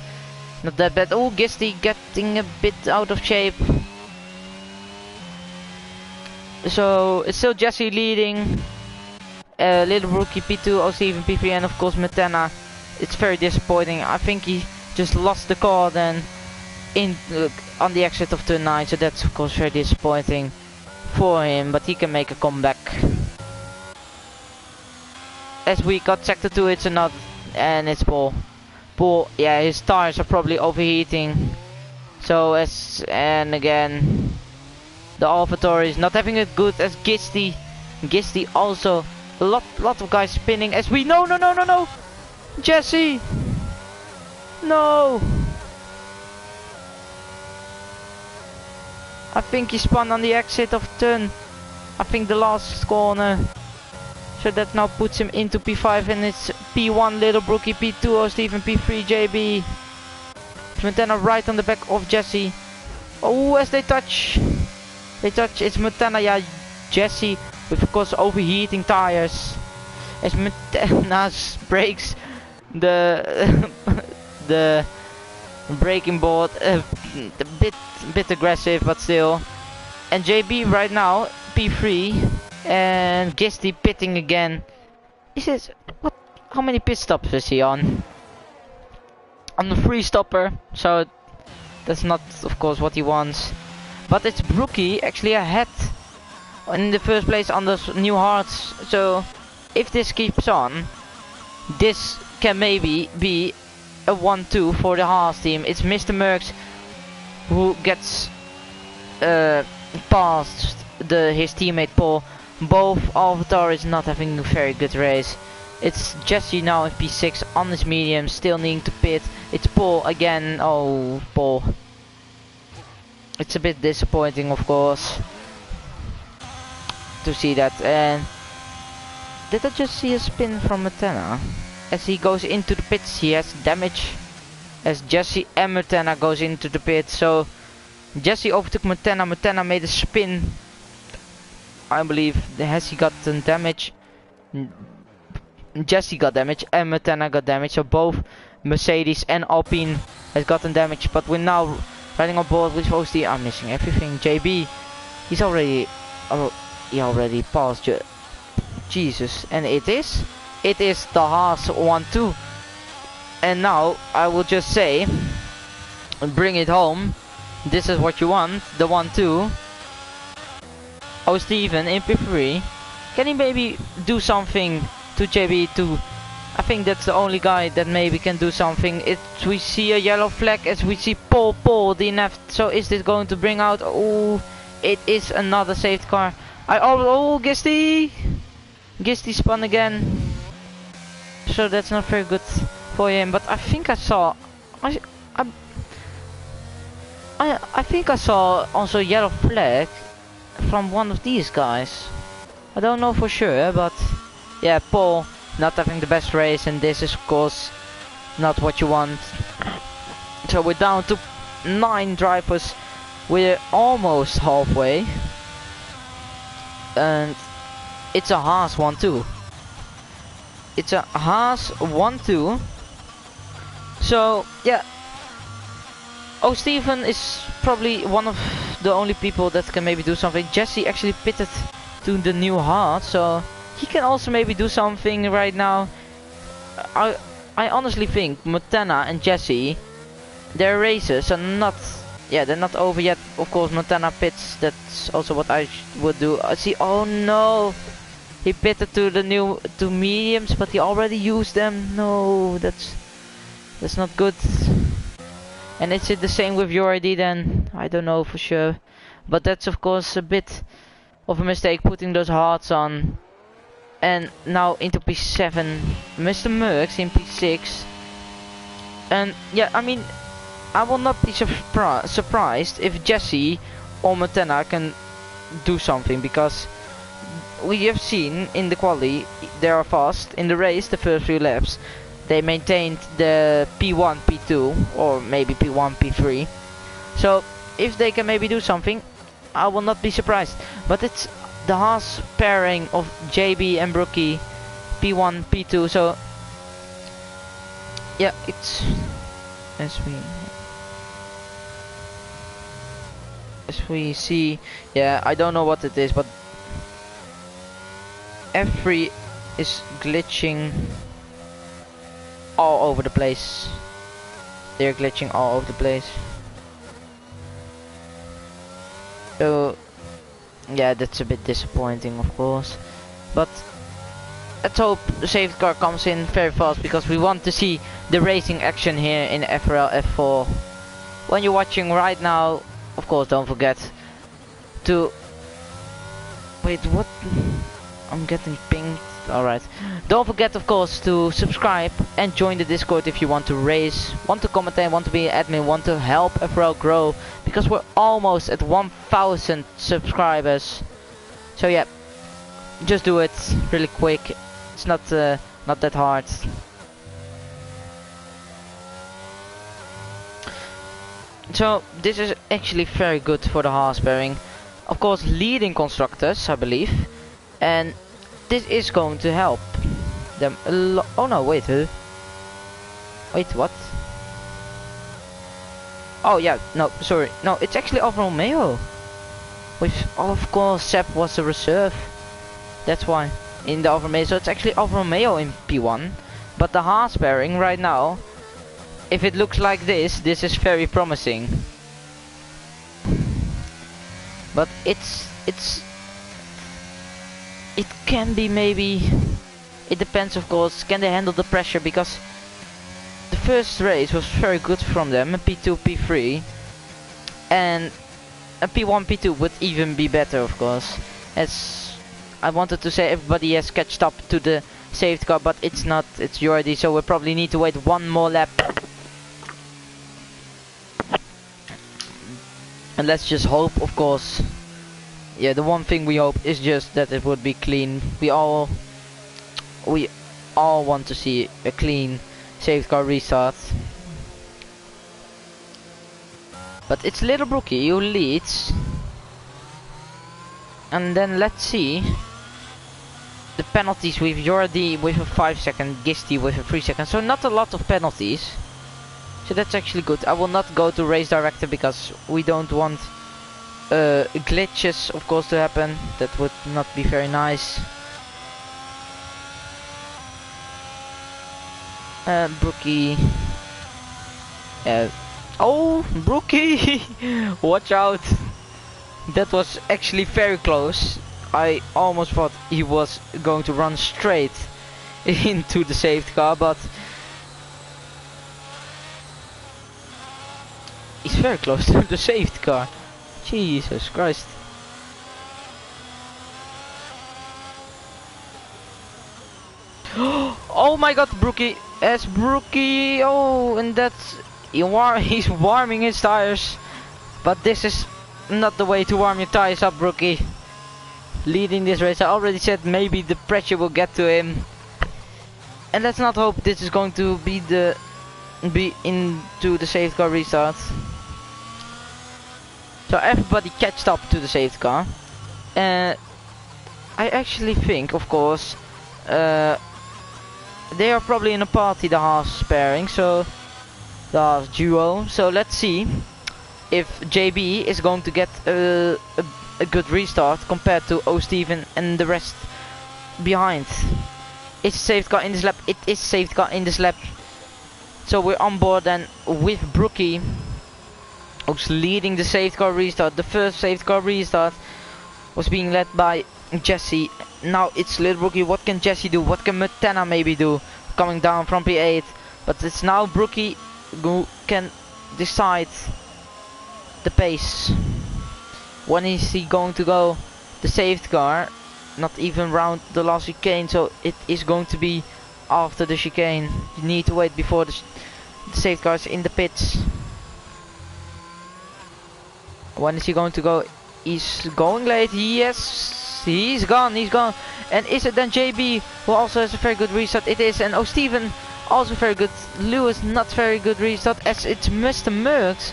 Not that bad. Oh, Gisty getting a bit out of shape. So it's still Jesse leading. Little Rookie P2, O'Steven P3, and of course Matena. It's very disappointing. I think he just lost the car then in on the exit of turn 9, so that's of course very disappointing for him, but he can make a comeback. As we got sector 2, it's another, and it's Paul. Paul, yeah, his tires are probably overheating. So and again, the AlphaTauri is not having it good as Gisty. Gisty also, a lot of guys spinning as we, no, Jesse, no. I think he spun on the exit of turn, I think the last corner. So that now puts him into P5, and it's P1 Little Brookie, P2 O'Steven, P3 JB. Matena right on the back of Jesse. Oh, as they touch, it's Matena, yeah, Jesse with of course overheating tires. As Matena breaks the the braking board, a bit aggressive, but still. And JB right now P3, and Gisty pitting again. Is it what? How many pit stops is he on? On the free stopper, so that's not of course what he wants. But it's Brookie actually ahead in the first place on the new hards. So if this keeps on, this can maybe be a 1-2 for the Haas team. It's Mr. Merckx who gets past his teammate Paul. Both AlphaTauri not having a very good race. It's Jesse now in P6 on his medium, still needing to pit. It's Paul again. Oh, Paul. It's a bit disappointing, of course, to see that. And did I just see a spin from Matena? As he goes into the pits, he has damage. As Jesse and Matena goes into the pit, so Jesse overtook Matena. Matena made a spin. I believe has he gotten damage? Jesse got damage and Matena got damage, so both Mercedes and Alpine has gotten damage. But we're now riding on board with OC. I'm missing everything. JB, he's already, he already passed. Jesus, and it is the Haas 1-2. And now I will just say, bring it home. This is what you want, the 1-2. O'Steven in P3. Can he maybe do something to JB too? I think that's the only guy that maybe can do something. We see a yellow flag as we see Paul DNF. So is this going to bring out? Oh, it is another safety car. Gisty spun again. So that's not very good for him. But I think I saw, I think I saw also a yellow flag from one of these guys. I don't know for sure, but yeah, Paul not having the best race, and this is of course not what you want. So we're down to 9 drivers. We're almost halfway, and it's a Haas 1-2. It's a Haas 1-2. So yeah, O'Steven is probably one of the only people that can maybe do something. Jesse actually pitted to the new hard, so he can also maybe do something right now. I honestly think Matena and Jesse, their races are not, yeah, they're not over yet. Of course, Matena pits. That's also what I would do. I see. Oh no, he pitted to the new mediums, but he already used them. No, that's not good. And is it the same with your ID then? I don't know for sure. But that's of course a bit of a mistake putting those hearts on. And now into P7, Mr. Merckx in P6. And yeah, I mean, I will not be surprised if Jesse or Matena can do something, because we have seen in the quali they are fast. In the race, the first few laps, they maintained the P1, P2, or maybe P1, P3. So if they can maybe do something, I will not be surprised. But it's the Haas pairing of JB and Brookie, P1, P2. So yeah, it's as we see. Yeah, I don't know what it is, but F3 is glitching all over the place. They're glitching all over the place. So yeah, that's a bit disappointing, of course. But let's hope the safety car comes in very fast, because we want to see the racing action here in FRL F4. When you're watching right now, of course, don't forget to wait. What? I'm getting pinged. Alright. Don't forget, of course, to subscribe and join the Discord if you want to race, want to commentate, want to be an admin, want to help FRL grow, because we're almost at 1,000 subscribers. So yeah, just do it really quick. It's not that hard. So this is actually very good for the horse pairing. Of course, leading constructors, I believe, and this is going to help them a lot. Oh no, wait, who? Wait, what? Oh yeah, no, sorry, no, it's actually Alfa Romeo. Which, of course, Seb was a reserve. That's why in the Alfa Romeo. So it's actually Alfa Romeo in P1, but the Haas pairing right now, if it looks like this is very promising. But it can be, maybe, it depends, of course, can they handle the pressure, because the first race was very good from them, P2, P3, and a P1, P2 would even be better, of course. As I wanted to say, everybody has catched up to the safety car, but it's not, it's Jordi, so we probably need to wait one more lap. And let's just hope, of course. Yeah, the one thing we hope is just that it would be clean. We all want to see a clean safety car restart. But it's Little Brookie who leads. And then let's see the penalties with Jordi with a 5-second, Gisty with a 3-second. So not a lot of penalties. So that's actually good. I will not go to race director, because we don't want glitches, of course, to happen. That would not be very nice. Brookie. Oh, Brookie! Watch out! That was actually very close. I almost thought he was going to run straight into the safety car, but he's very close to the safety car. Jesus Christ. Oh my god, Brookie! As Brookie! Oh, and that's... he's warming his tires. But this is not the way to warm your tires up, Brookie. Leading this race, I already said maybe the pressure will get to him. And let's not hope this is going to be into the safety car restart. So everybody catched up to the safety car. I actually think, of course, they are probably in a party, the Haas pairing, so the Haas duo. So let's see if JB is going to get a good restart compared to O Steven and the rest behind. Is safety car in this lap? It is safety car in this lap. So we're on board then with Brookie, who's leading the safety car restart. The first safety car restart was being led by Jesse. Now it's Little Brookie. What can Jesse do? What can Mutena maybe do? Coming down from P8. But it's now Brookie who can decide the pace. When is he going to go? The safety car. Not even round the last chicane. So it is going to be after the chicane. You need to wait before the safety car is in the pits. When is he going to go? He's going late. Yes, he's gone. He's gone. And is it then JB who also has a very good restart? It is. And Steven also very good. Lewis not very good restart, as it's Mr. Merckx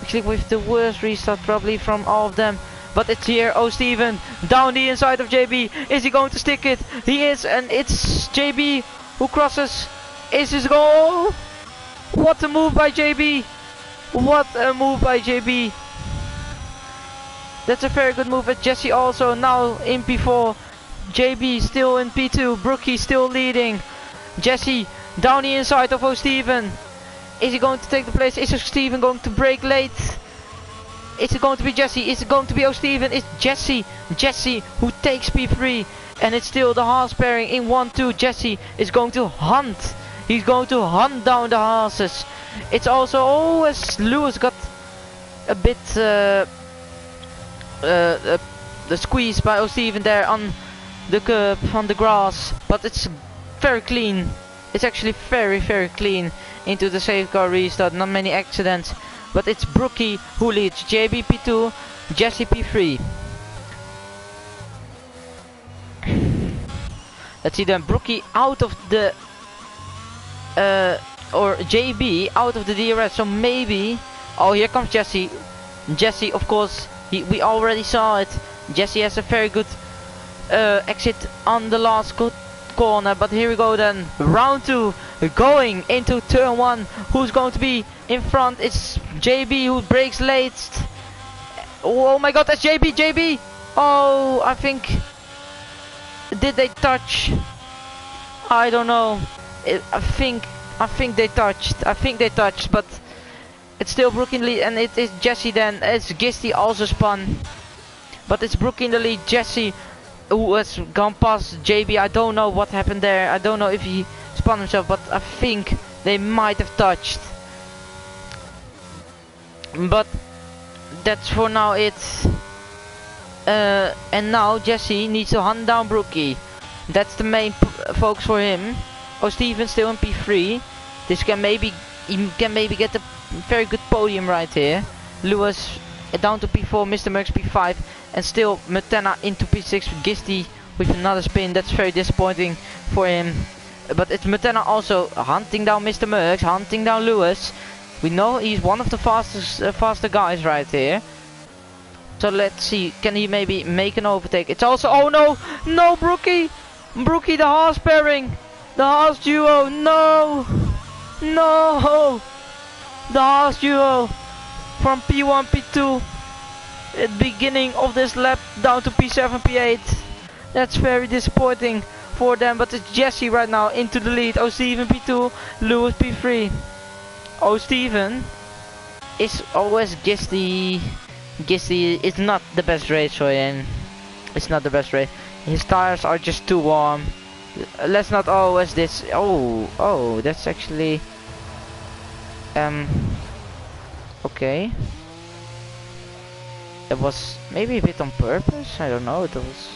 actually with the worst restart probably from all of them. But it's here. Steven down the inside of JB. Is he going to stick it? He is. And it's JB who crosses. Is his goal? What a move by JB. What a move by JB. That's a very good move at Jesse also now in P4. JB still in P2. Brookie still leading. Jesse down the inside of O'Steven. Is he going to take the place? Is O'Steven going to break late? Is it going to be Jesse? Is it going to be O'Steven? It's Jesse. Jesse who takes P3. And it's still the Haas pairing in 1-2. Jesse is going to hunt. He's going to hunt down the Haases. It's also always Lewis got a bit the squeeze by O'Steven there on the curb, on the grass. But it's very clean. It's actually very clean into the safety car restart. Not many accidents. But it's Brookie who leads. JB P2, Jesse P3. Let's see then, Brookie out of the or JB out of the DRS, so maybe. Oh, here comes Jesse. Jesse, of course, we already saw it. Jesse has a very good exit on the last corner, but here we go then. Round 2, going into turn 1. Who's going to be in front? It's JB who breaks late. Oh my god, that's JB, JB! Oh, I think... Did they touch? I don't know. I think they touched. But it's still Brooke in the lead, and it is Jesse then. It's Gisty also spun, but it's Brooke in the lead. Jesse who has gone past JB. I don't know what happened there. I don't know if he spun himself, but I think they might have touched. But that's for now it. And now Jesse needs to hunt down Brookie. That's the main focus for him. O'Steven still in P3. This can maybe get a very good podium right here. Lewis down to P4, Mr. Merckx P5, and still Mutena into P6. Gisty with another spin. That's very disappointing for him. But it's Mutena also hunting down Mr. Merckx, hunting down Lewis. We know he's one of the faster guys right here. So let's see, can he maybe make an overtake? It's also, oh no, no Brookie, Brookie the Haas pairing, the Haas duo, no, no, the Haas duo from P1, P2, at the beginning of this lap down to P7, P8. That's very disappointing for them, but it's Jesse right now into the lead. O'Steven P2, Lewis P3. O'Steven is always Gisty. Gisty is not the best race for him. It's not the best race. His tires are just too warm. Let's not always this. Oh, that's actually okay. It was maybe a bit on purpose. I don't know. It was.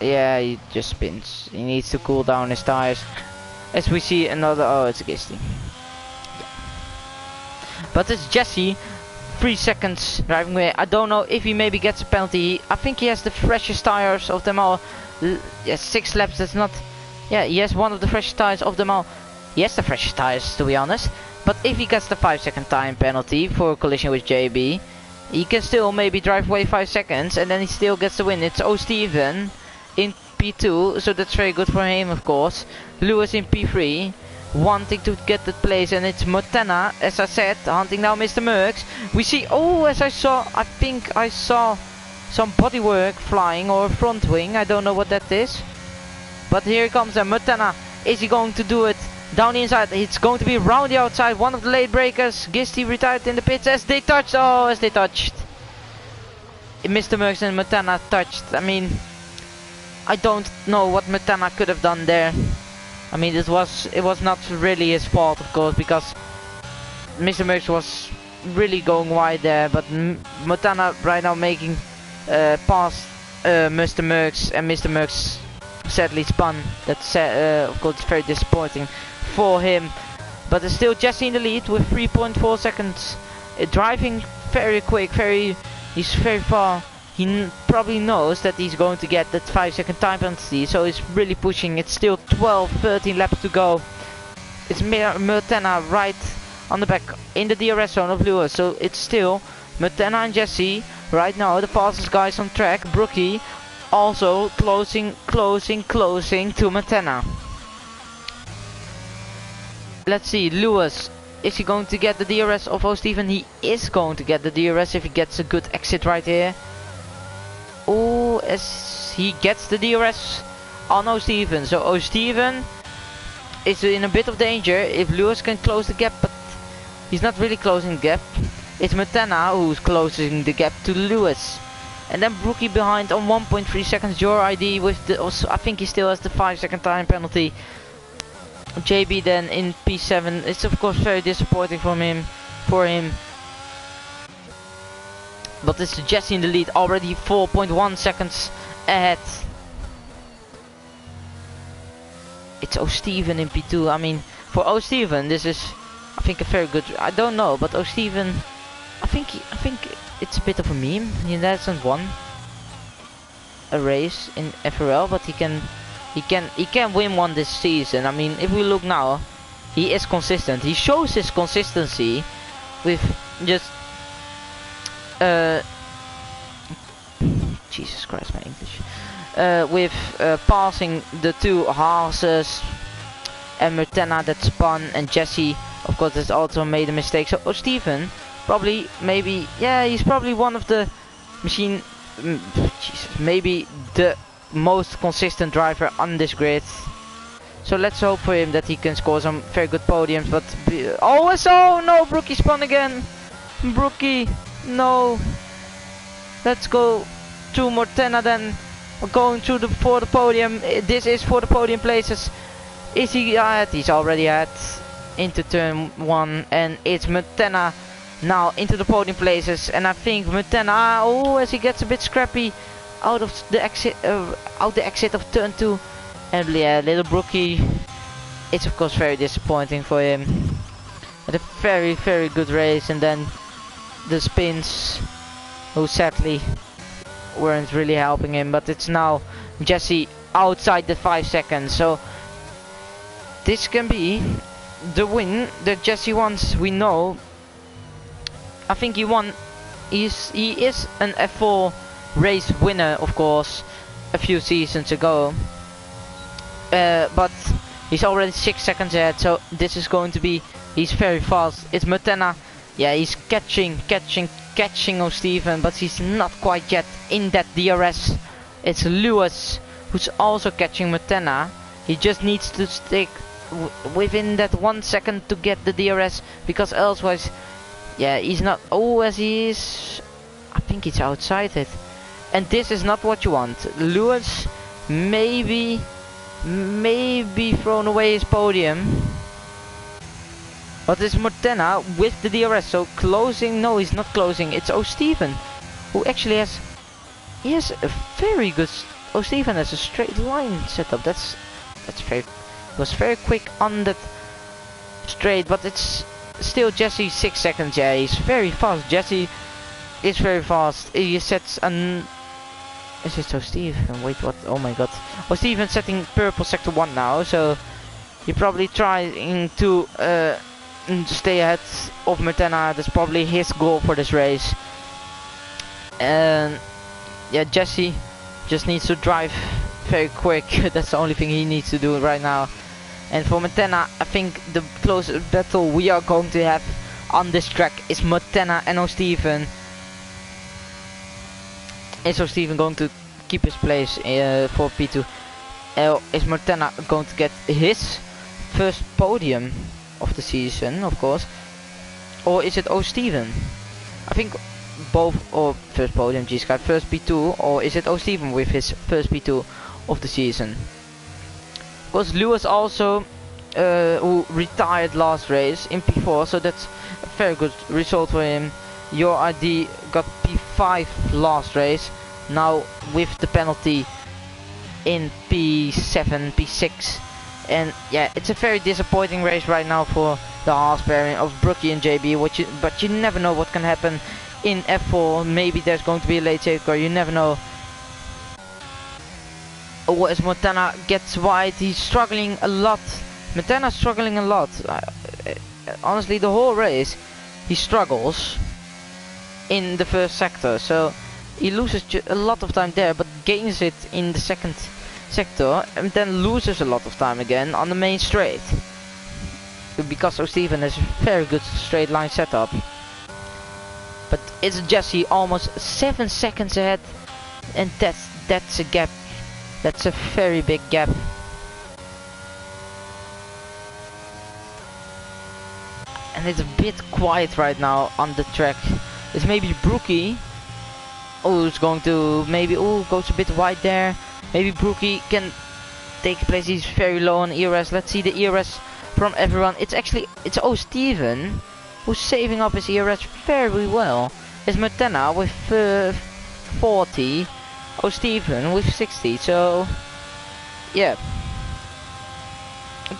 Yeah, he just spins. He needs to cool down his tires. As we see another. Oh, it's Gisty. But it's Jesse, 3 seconds driving away. I don't know if he maybe gets a penalty. I think he has the freshest tires of them all. Yeah, 6 laps, that's not... Yeah, he has one of the freshest tires of them all. He has the freshest tires, to be honest. But if he gets the 5-second time penalty for a collision with JB, he can still maybe drive away 5 seconds and then he still gets the win. It's O'Steven in P2, so that's very good for him, of course. Lewis in P3. Wanting to get that place, and it's Mutena, as I said, hunting down Mr. Merckx. We see, I think I saw some bodywork flying, or front wing, I don't know what that is. But here comes Mutena. Is he going to do it down the inside? It's going to be around the outside, one of the late breakers. Gisty retired in the pits as they touched. Mr. Merckx and Mutena touched. I mean, I don't know what Mutena could have done there. I mean, it was not really his fault, of course, because Mr. Merckx was really going wide there, but Mutena right now making past Mr. Merckx, and Mr. Merckx sadly spun. That's of course very disappointing for him. But it's still Jesse in the lead with 3.4 seconds. Driving very quick, he's very far. He probably knows that he's going to get that 5-second time penalty, so he's really pushing. It's still 13 laps to go. It's Mutena right on the back in the DRS zone of Lewis, so it's still Mutena and Jesse right now, the fastest guys on track. Brookie also closing to Mutena. Let's see, Lewis Is he going to get the DRS of O'Steven? He is going to get the DRS if he gets a good exit right here. Oh, as he gets the DRS on O'Steven. So O'Steven is in a bit of danger if Lewis can close the gap, but he's not really closing the gap. It's Montana who's closing the gap to Lewis. And then Brookie behind on 1.3 seconds. Your ID with the, also, I think he still has the 5-second time penalty. JB then in P7. It's of course very disappointing for him. But it's Jesse in the lead, already 4.1 seconds ahead. It's O'Steven in P2. I mean, for O'Steven this is, I think, a very good. I don't know, but O'Steven, I think it's a bit of a meme. He hasn't won a race in FRL, but he can win one this season. I mean, if we look now, he is consistent. He shows his consistency with just Jesus Christ, my English. With passing the two horses and Montana that spun, and Jesse, of course, has also made a mistake. So O'Steven probably, maybe, yeah, he's probably one of the machine, maybe the most consistent driver on this grid. So let's hope for him that he can score some very good podiums. But oh, so no, Brookie spun again. Brookie, no. Let's go to Montana then. We're going through for the podium. This is for the podium places. Is he ahead? He's already ahead into turn 1, and it's Montana now into the podium places. And I think Montana, oh, as he gets a bit scrappy out of the exit, of turn 2. And yeah, little Brookie, it's of course very disappointing for him. Had a very good race, and then the spins, who sadly weren't really helping him. But it's now Jesse outside the 5 seconds, so this can be the win that Jesse wants. We know, I think he won. He is an F4 race winner, of course, a few seasons ago. But he's already 6 seconds ahead, so this is going to be, he's very fast. It's Montana, yeah, he's catching O'Steven, but he's not quite yet in that DRS. It's Lewis who's also catching Montana. He just needs to stick within that 1 second to get the DRS, because elsewise, yeah, he's not, oh, as he is, I think he's outside it. And this is not what you want. Lewis maybe thrown away his podium. But it's Montana with the DRS, so closing, no, he's not closing. It's O'Steven who actually has, he has a very good, O'Steven has a straight line setup. That's very, was very quick on that straight, but it's still Jesse 6 seconds. Yeah, he's very fast. Jesse is very fast. He sets an, is it O'Steven? Wait, what? Oh my god. O'Steven setting purple sector 1 now, so you're probably trying to stay ahead of Montana. That's probably his goal for this race. And yeah, Jesse just needs to drive very quick. That's the only thing he needs to do right now. And for Montana, I think the closest battle we are going to have on this track is Montana and O'Steven. Is O'Steven going to keep his place for P2? Is Montana going to get his first podium of the season, of course? Or is it O'Steven? I think both, or first podium, G-Sky, first P2, or is it O'Steven with his first P2 of the season? Because Lewis also, who retired last race in P4, so that's a very good result for him. Your ID got P5 last race, now with the penalty in P7, P6. And yeah, it's a very disappointing race right now for the horse pairing of Brookie and JB, but you never know what can happen in F4. Maybe there's going to be a late safety car, you never know. Oh, as Montana gets wide, he's struggling a lot. Montana's struggling a lot. Honestly, the whole race, he struggles in the first sector, so he loses a lot of time there, but gains it in the second sector, and then loses a lot of time again on the main straight. because O'Steven has a very good straight line setup. But it's Jesse almost 7 seconds ahead, and that's a gap. That's a very big gap. And it's a bit quiet right now on the track. It's maybe Brookie. Oh, it's going to maybe, oh, goes a bit wide there. Maybe Brookie can take place. He's very low on ERS. Let's see the ERS from everyone. It's O'Steven who's saving up his ERS very well. It's Matena with 40, O'Steven with 60. So yeah,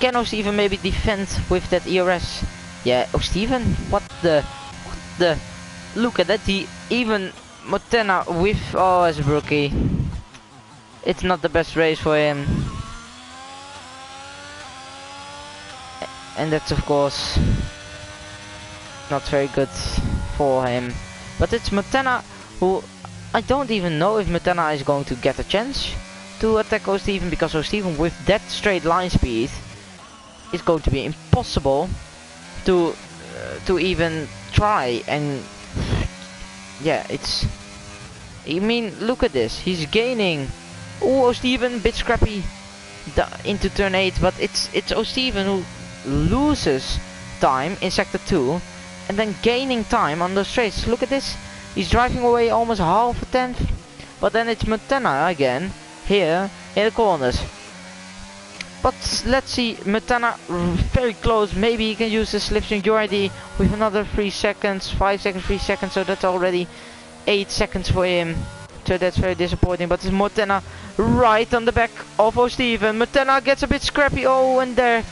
can O'Steven maybe defend with that ERS? Yeah, O'Steven, what the, look at that. He even Matena with, oh, as a Brookie. It's not the best race for him. And that's of course not very good for him. But it's Matena who, I don't even know if Matena is going to get a chance to attack O'Steven, because O'Steven with that straight line speed is going to be impossible to even try. And yeah, it's, I mean, look at this, he's gaining. Oh, O'Steven, bit scrappy into turn 8, but it's O'Steven who loses time in sector 2 and then gaining time on the straights. Look at this, he's driving away almost half a tenth. But then it's Matena again here in the corners. But let's see, Matena very close. Maybe he can use the slipstream UID with another 3 seconds, 5 seconds, 3 seconds. So that's already 8 seconds for him. So that's very disappointing. But it's Matena right on the back of O'Steven. Matena gets a bit scrappy. Oh, and there.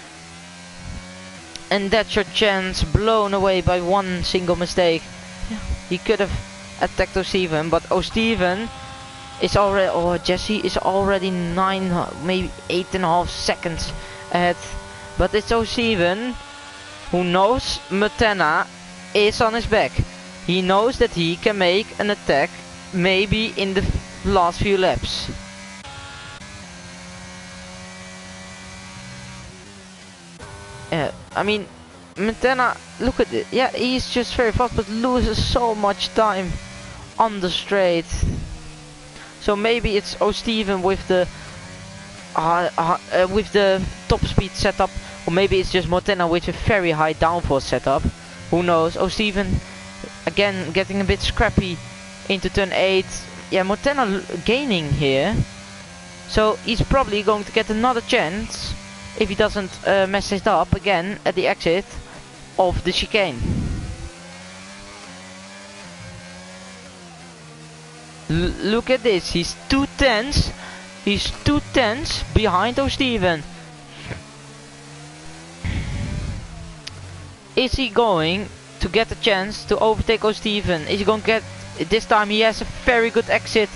And that's your chance blown away by one single mistake. He could have attacked O'Steven, but O'Steven is already, oh, Jesse is already 9, maybe 8.5 seconds ahead. But it's O'Steven who knows Matena is on his back. He knows that he can make an attack maybe in the last few laps. I mean, Matena, look at it. Yeah, he's just very fast, but loses so much time on the straight. So maybe it's O'Steven with the top speed setup, or maybe it's just Matena with a very high downforce setup. Who knows? O'Steven again getting a bit scrappy into turn 8. Yeah, Matena gaining here, so he's probably going to get another chance if he doesn't mess it up again at the exit of the chicane. Look at this, he's 2 tenths. He's 2 tenths behind O'Steven. Is he going to get a chance to overtake O'Steven? Is he going to get, this time he has a very good exit.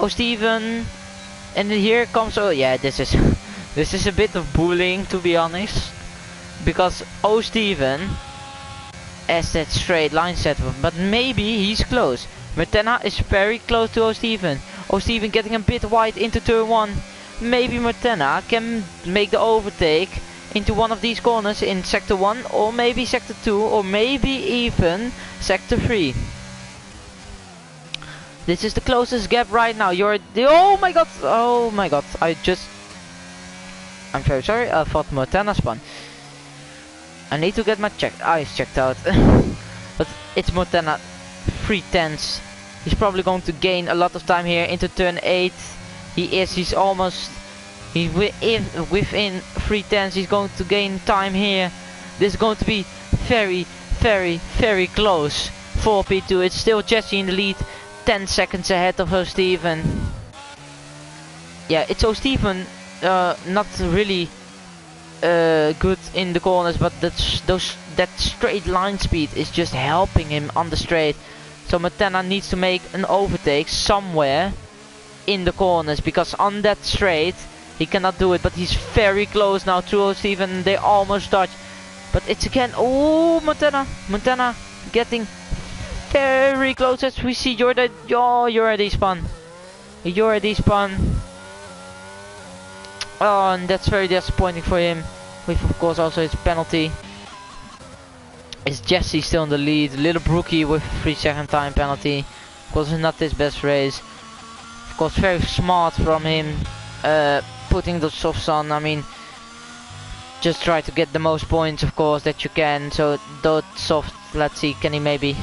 O'Steven, and then here comes, oh yeah, this is a bit of bullying, to be honest, because O'Steven has that straight line setup, but maybe he's close. Matena is very close to O'Steven. O'Steven getting a bit wide into turn 1. Maybe Matena can make the overtake into one of these corners in sector 1, or maybe sector 2, or maybe even sector 3. This is the closest gap right now. You're the, oh my god, I'm very sorry, I thought Matena spun. I need to get my eyes checked out. But it's Matena, 3 tenths. He's probably going to gain a lot of time here into turn 8. He's almost, within 3 tenths. He's going to gain time here. This is going to be very, very, very close for P2. It's still Jesse in the lead, 10 seconds ahead of O'Steven. Yeah, it's O'Steven, not really good in the corners, but that straight line speed is just helping him on the straight. So Matena needs to make an overtake somewhere in the corners, because on that straight he cannot do it. But he's very close now to O'Steven. They almost touch, but it's again, oh, Matena getting very close. As we see, you're already spun. Oh, and that's very disappointing for him. with of course also his penalty. Is Jesse still in the lead? Little Brookie with 3-second time penalty. Of course, not his best race. Of course, very smart from him putting the softs on. I mean, just try to get the most points, of course, that you can. So those soft, let's see, can he maybe?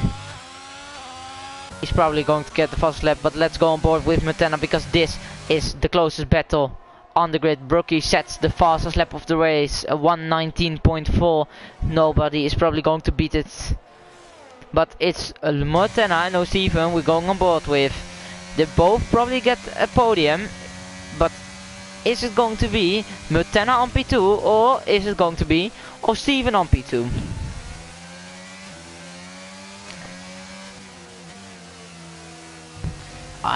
He's probably going to get the fast lap, but let's go on board with Montana because this is the closest battle on the grid. Brookie sets the fastest lap of the race, a 1:19.4. Nobody is probably going to beat it. But it's Montana and O'Steven we're going on board with. They both probably get a podium, but is it going to be Montana on P2 or is it going to be O'Steven on P2?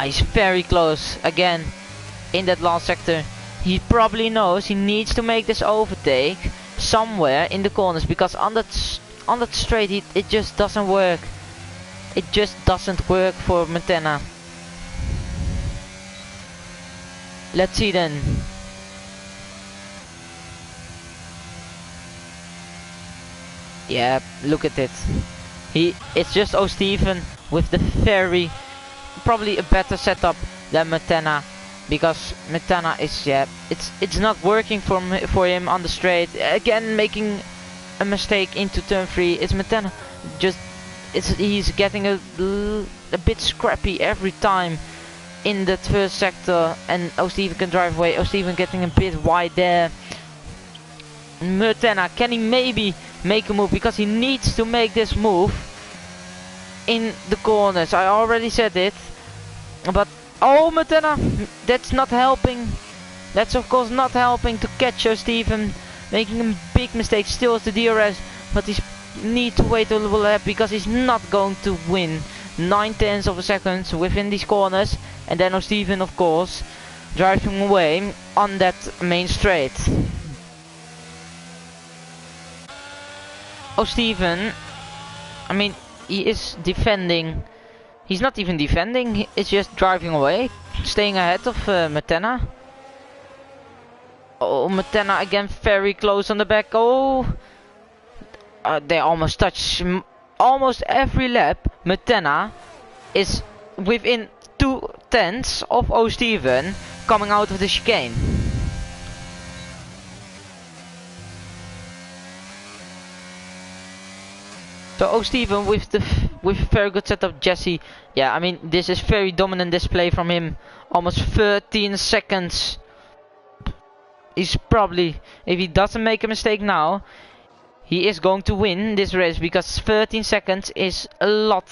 He's very close again in that last sector. He probably knows he needs to make this overtake somewhere in the corners because on that straight it just doesn't work. It just doesn't work for Montana. Let's see then. Yeah, look at it. It's just O'Steven with the very probably a better setup than Montana. Because Montana is, yeah, it's not working for him on the straight. Again, making a mistake into turn 3. It's Montana. He's getting a bit scrappy every time in that first sector, and O'Steven can drive away. O'Steven getting a bit wide there. Montana, can he maybe make a move? Because he needs to make this move in the corners. I already said it, but. Oh, Montana, that's not helping. That's of course not helping to catch O'Steven, making a big mistake. Still is the DRS, but he needs to wait a little lap because he's not going to win 9/10 of a second within these corners. And then O'Steven, of course, driving away on that main straight. O'Steven, I mean, he is defending. He's not even defending, it's just driving away, staying ahead of Montana. Oh, Montana again very close on the back. Oh, they almost touch almost every lap. Montana is within 2/10 of O'Steven coming out of the chicane. So O'Steven with very good setup. Jesse, yeah, I mean this is very dominant display from him. Almost 13 seconds. He's probably, if he doesn't make a mistake now, he is going to win this race because 13 seconds is a lot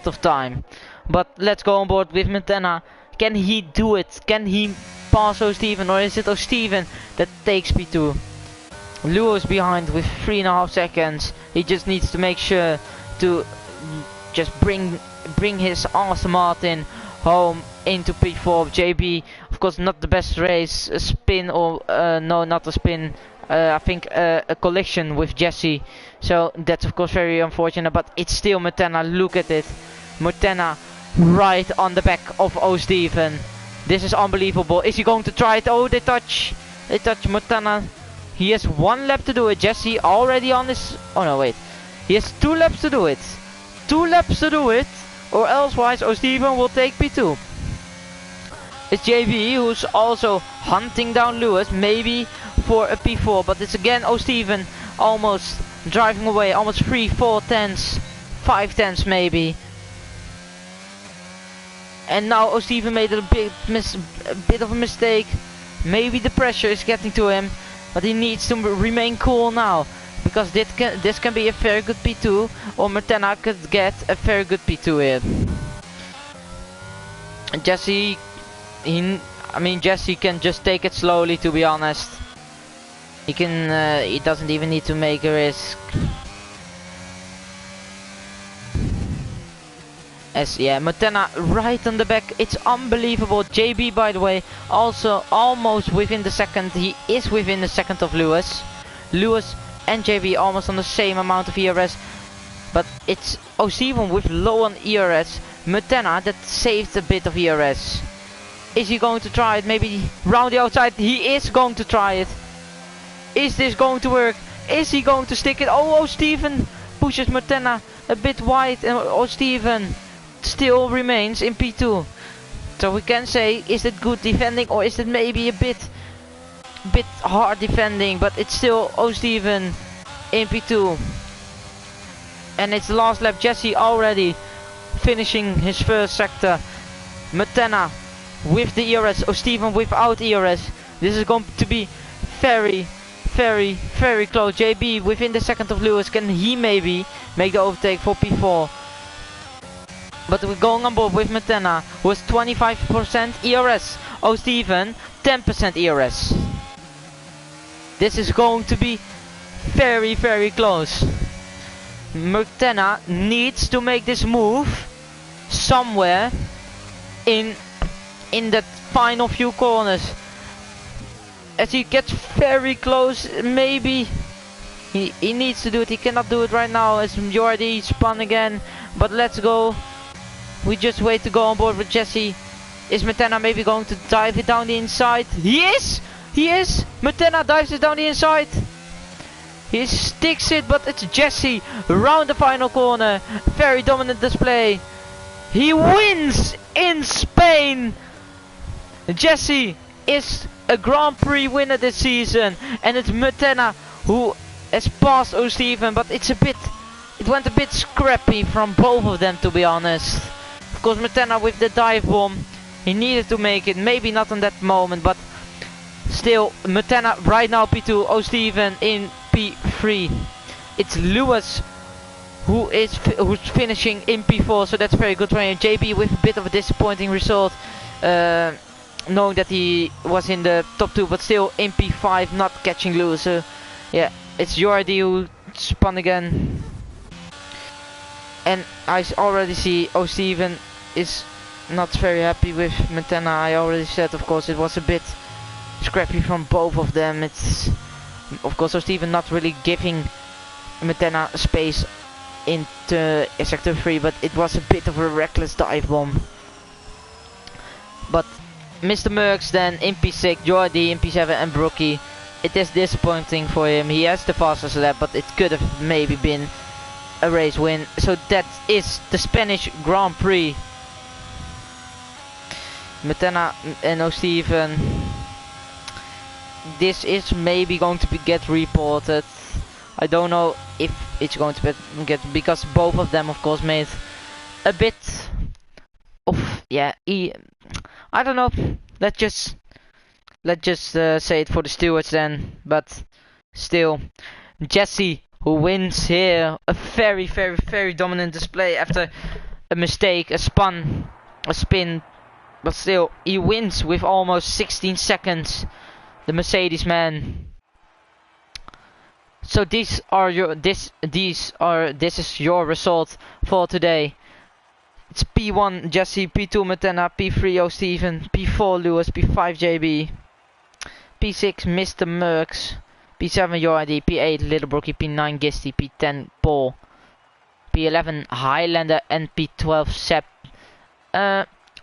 of time. But let's go on board with Montana. Can he do it? Can he pass O'Steven, or is it O'Steven that takes P2? Lewis behind with 3.5 seconds. He just needs to make sure to just bring his Aston Martin home into P4. JB, of course, not the best race. A spin or no, not a spin. I think a collision with Jesse. So that's of course very unfortunate. But it's still Montana. Look at it, Montana right on the back of O'Steven. This is unbelievable. Is he going to try it? Oh, they touch Montana. He has 1 lap to do it. Jesse already on his... Oh no, wait. He has 2 laps to do it. 2 laps to do it. Or elsewise O'Steven will take P2. It's JB who's also hunting down Lewis. Maybe for a P4. But it's again O'Steven almost driving away. Almost 3-4 tenths. 5 tenths maybe. And now O'Steven made a bit of a mistake. Maybe the pressure is getting to him. But he needs to remain cool now, because this can be a very good P2, or Montana could get a very good P2 here. Jesse, Jesse can just take it slowly, to be honest. He doesn't even need to make a risk. Yeah, Montana right on the back. It's unbelievable. JB, by the way, also almost within the second. He is within the second of Lewis. Lewis and JB almost on the same amount of ERS. But it's O'Steven with low on ERS. Montana that saved a bit of ERS. Is he going to try it? Maybe round the outside. He is going to try it. Is this going to work? Is he going to stick it? Oh, Steven pushes Martena a bit wide, and Steven still remains in P2. So we can say, is it good defending or is it maybe a bit hard defending? But it's still Steven in P2. And it's the last lap. Jesse already finishing his first sector. Martena with the ERS, Steven without ERS. This is going to be very close. JB within the second of Lewis. Can he maybe make the overtake for P4? But we're going on board with Martena, who has 25% ERS. Steven, 10% ERS. This is going to be very close. Martena needs to make this move somewhere in that final few corners. As he gets very close, maybe he needs to do it. He cannot do it right now as Jordi spun again. But let's go. We just wait to go on board with Jesse. Is Martena maybe going to dive it down the inside? He is! He is! Martena dives it down the inside. He sticks it, but it's Jesse around the final corner. Very dominant display. He wins in Spain. Jesse is a Grand Prix winner this season. And it's Martena who has passed Steven, but it went a bit scrappy from both of them, to be honest. Of course, Martena with the dive bomb, he needed to make it. Maybe not in that moment, but still, Martena right now P2, Steven in P3. It's Lewis who's finishing in P4, so that's very good for him. JB with a bit of a disappointing result, knowing that he was in the top 2, but still in P5, not catching Lewis. So yeah, it's Jordi who spun again. And I already see Steven is not very happy with Martena. I already said, of course, it was a bit scrappy from both of them. It's, of course, Steven not really giving Martena space into sector 3, but it was a bit of a reckless dive bomb. But Mr. Merckx then in P6, Jordi in P7 and Brookie. It is disappointing for him. He has the fastest lap, but it could have maybe been a race win. So that is the Spanish Grand Prix. Martena and Steven. This is maybe going to get reported. I don't know if it's going to get, because both of them, of course, made a bit of, yeah, I don't know. Let's just say it for the stewards then. But still, Jesse who wins here, a very dominant display after a mistake, a spin, but still he wins with almost 16 seconds. The Mercedes man. So this is your result for today. It's P1 Jesse, P2 Martena, P3 Steven, P4 Lewis, P5 JB, P6 Mr. Merckx, P7 Jordi, P8 Little Brookie, P9 Gisty, P10 Paul, P11 Highlander, and P12 Sepp.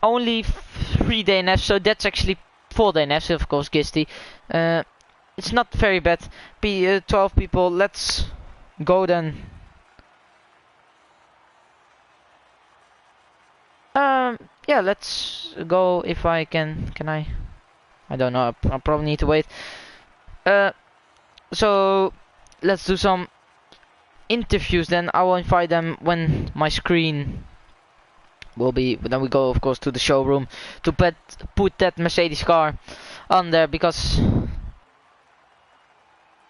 Only 3 DNFs, so that's actually 4 DNFs, of course, Gisty. It's not very bad. P12 people, let's go then. Yeah, let's go. If I can I don't know, I probably need to wait. So let's do some interviews then. I will invite them when my screen will be, then we go of course to the showroom to put that Mercedes car on there, because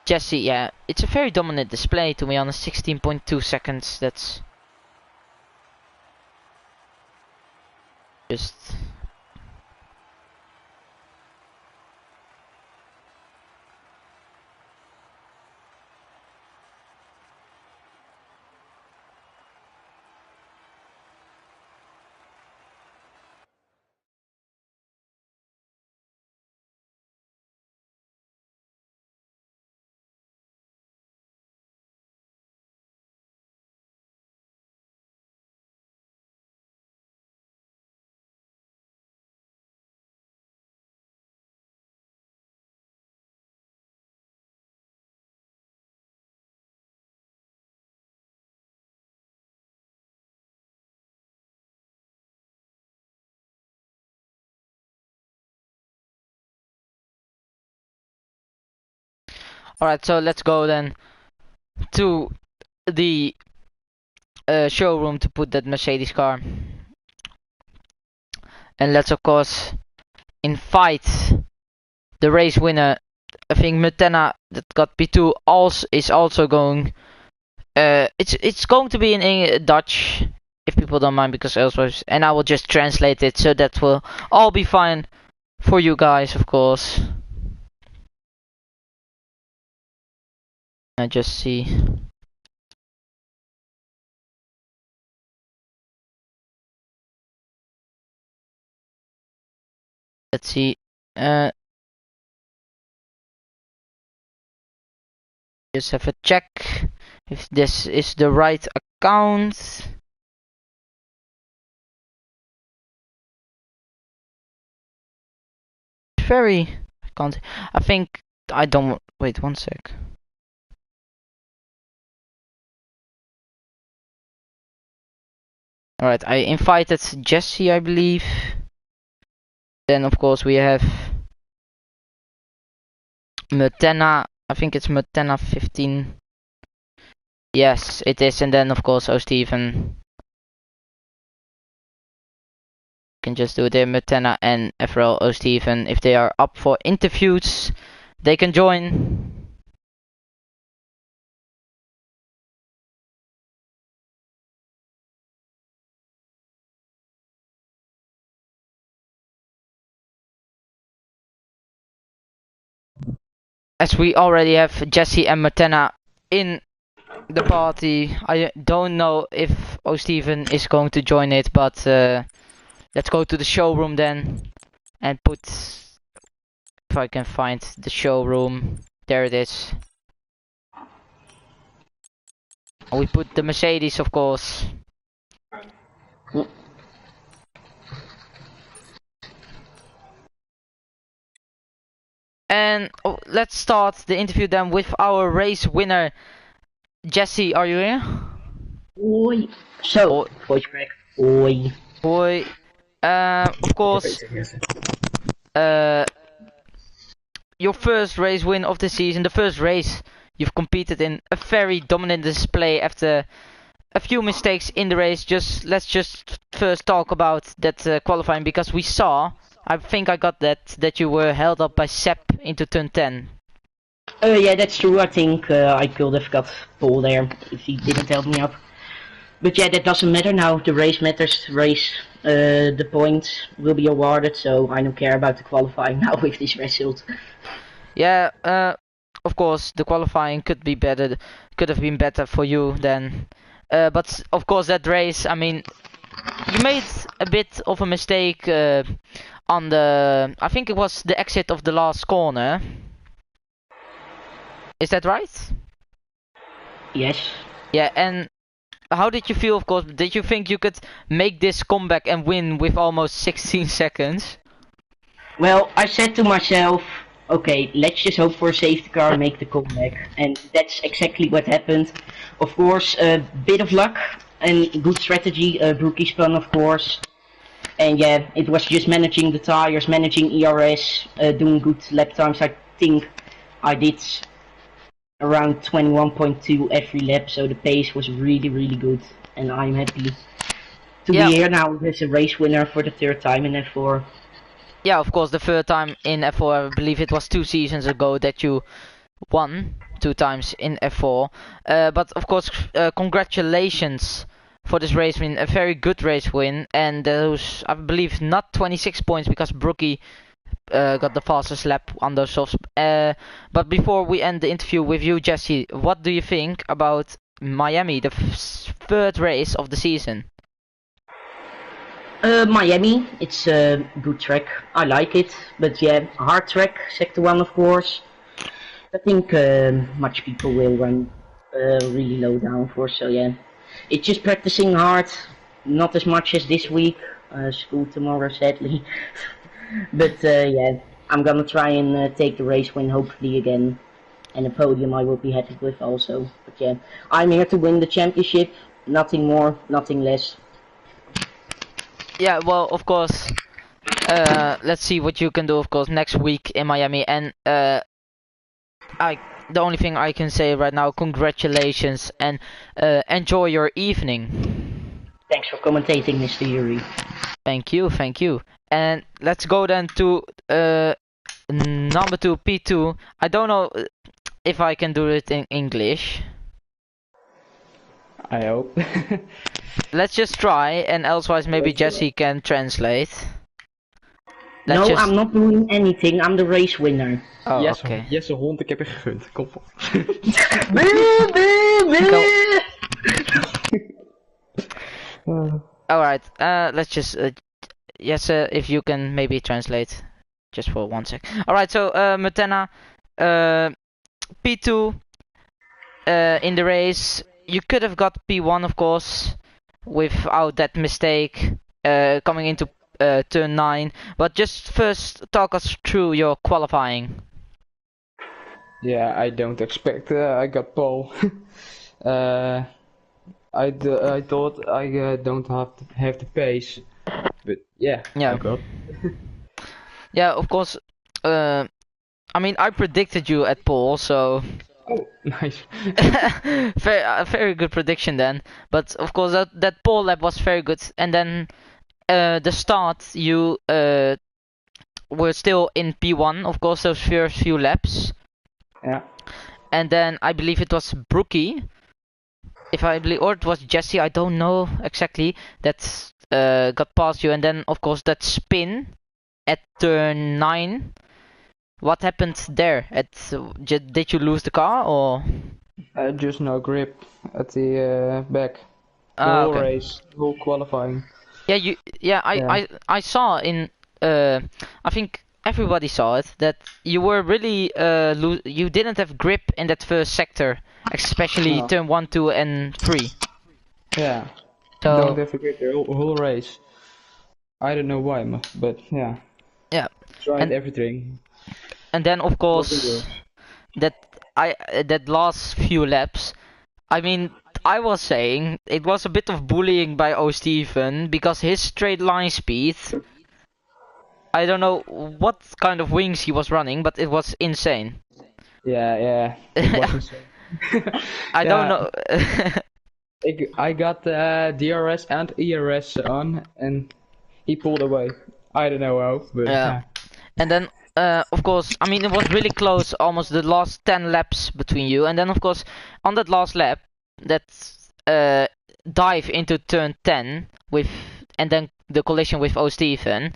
Jesse, yeah, it's a very dominant display, to be honest. 16.2 seconds, that's just Alright, so let's go then to the showroom to put that Mercedes car. And let's of course invite the race winner. I think Mutena that got P2 also is also going. It's going to be in Dutch, if people don't mind, because also, and I will just translate it so that will all be fine for you guys, of course. I just see. Let's see. Just have a check if this is the right account. Very. I can't. I think I don't. Wait 1 sec. Alright, I invited Jesse, I believe. Then of course we have Mutena. I think it's Mutena 15. Yes, it is, and then of course Steven. Can just do it there, Mutena and FRL Steven. If they are up for interviews, they can join. As we already have Jesse and Mutena in the party, I don't know if Steven is going to join it, but let's go to the showroom then and put, if I can find the showroom, there it is. We put the Mercedes, of course. And let's start the interview then with our race winner, Jesse. Are you here? Oi. So, voice crack. Oi. Boy, of course, your first race win of the season, the first race you've competed in, a very dominant display after a few mistakes in the race. Let's just first talk about that qualifying, because we saw, I think I got that you were held up by Sepp into turn 10. Yeah, that's true. I think I could have got pole there if he didn't help me up. But yeah, that doesn't matter now. The race matters. The points will be awarded, so I don't care about the qualifying now with this result. Yeah, of course, the qualifying could have been better for you then. But of course, that race, I mean, you made a bit of a mistake on the, I think it was the exit of the last corner. Is that right? Yes. Yeah, and how did you feel, of course? Did you think you could make this comeback and win with almost 16 seconds? Well, I said to myself, okay, let's just hope for a safety car and make the comeback. And that's exactly what happened. Of course, a bit of luck and good strategy, Brookie spun, of course. And yeah, it was just managing the tires, managing ERS, doing good lap times. I think I did around 21.2 every lap, so the pace was really, really good. And I'm happy to be here now as a race winner for the third time in F4. Yeah, of course, the third time in F4. I believe it was 2 seasons ago that you won 2 times in F4. But of course, congratulations for this race win, a very good race win, and those, I believe, not 26 points because Brookie got the fastest lap on those softs. But before we end the interview with you, Jesse, what do you think about Miami, the third race of the season? Miami, it's a good track. I like it, but yeah, hard track, Sector 1 of course. I think much people will run really low downforce, so yeah. It's just practicing hard, not as much as this week. School tomorrow, sadly. But yeah, I'm gonna try and take the race win, hopefully again. And a podium I will be happy with also. But yeah, I'm here to win the championship. Nothing more, nothing less. Yeah, well, of course, let's see what you can do, of course, next week in Miami. And I the only thing I can say right now, congratulations and enjoy your evening. Thanks for commentating, Mr. Yuri. Thank you, thank you. And let's go then to number 2, P2. I don't know if I can do it in English. I hope. Let's just try, and elsewise maybe Jesse can translate. No, I'm not doing anything. I'm the race winner. Oh, yes, okay. Jesse hond, ik heb je gegund. Kom op. Alright, let's just yes, if you can maybe translate just for 1 sec. Alright, so Mutena, P2 in the race. You could have got P1, of course, without that mistake coming into turn 9. But just first talk us through your qualifying. Yeah, I don't expect I got pole. I thought I don't have the pace, but yeah, Yeah. I got. Yeah, of course. I mean, I predicted you at pole, so Oh, nice. very good prediction then. But of course, that pole lap was very good, and then the start you were still in P1, of course, those first few laps. Yeah. And then I believe it was Brookie, if I believe, or it was Jesse, I don't know exactly, that got past you. And then of course that spin at turn 9. What happened there? Did you lose the car or? Just no grip at the back. The Ah, whole okay. race, whole qualifying. Yeah, I saw in I think everybody saw it, that you were really you didn't have grip in that first sector, especially No. turn 1, 2 and 3. Yeah. So Don't have to grip the whole race. I don't know why, but yeah. yeah. Tried everything. And then of course Wasn't that last few laps, I mean, I was saying it was a bit of bullying by O'Steven because his straight line speed, I don't know what kind of wings he was running, but it was insane. Yeah. It was insane. I don't know. I got DRS and ERS on, and he pulled away. I don't know how, but Yeah. And then, of course, I mean, it was really close, almost the last 10 laps between you. And then, of course, on that last lap, that dive into turn 10 and then the collision with O'Steven.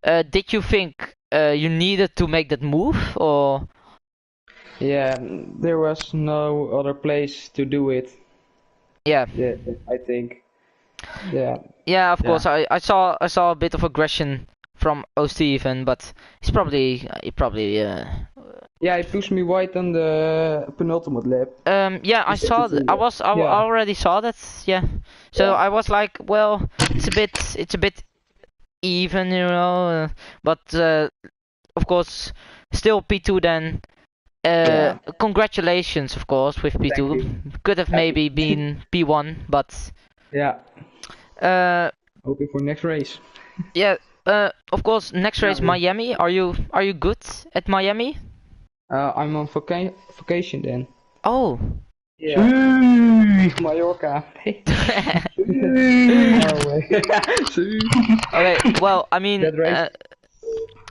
Did you think you needed to make that move, or? yeah, there was no other place to do it. Yeah. Yeah, I think. Yeah. Yeah, of course. I saw a bit of aggression from O'Steven, but he probably Yeah, he pushed me wide on the penultimate lap. yeah, I saw I already saw that. Yeah. So I was like, well, it's a bit even, you know, but of course still P2 then. Congratulations, of course, with P2. Could have maybe been P1, but yeah. Hoping for next race. Yeah. Of course, next race Miami. Are you good at Miami? I'm on vacation then. Oh. Yeah. Mallorca. Okay. Well, I mean,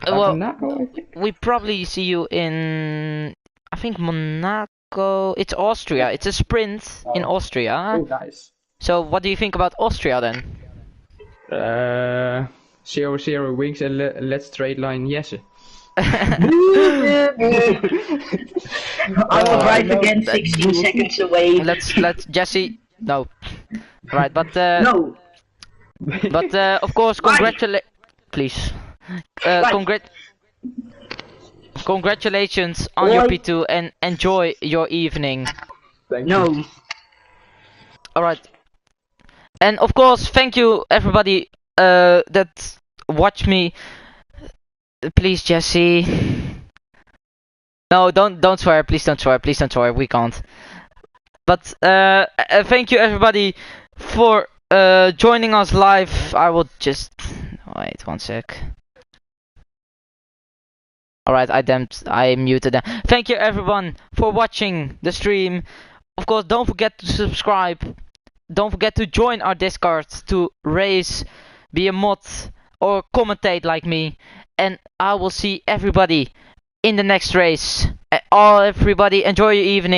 well, Monaco, I think. we probably see you in, I think, Monaco. It's Austria. It's a sprint in Austria. Oh, nice. So, what do you think about Austria then? 0-0 wings and let's straight line yes. I will drive again 16 seconds away. Let's Jesse. No. Right, but No. But of course, please. Congratulations on your P2 and enjoy your evening. Thank you. Alright. And of course, thank you everybody that watched me. Please, Jesse. No, don't swear. Please don't swear. Please don't swear. We can't. But thank you everybody for joining us live. I will just wait 1 sec. Alright, I muted them. Thank you everyone for watching the stream. Of course, don't forget to subscribe. Don't forget to join our Discord to race, be a mod, or commentate like me. And I will see everybody in the next race. Everybody enjoy your evening.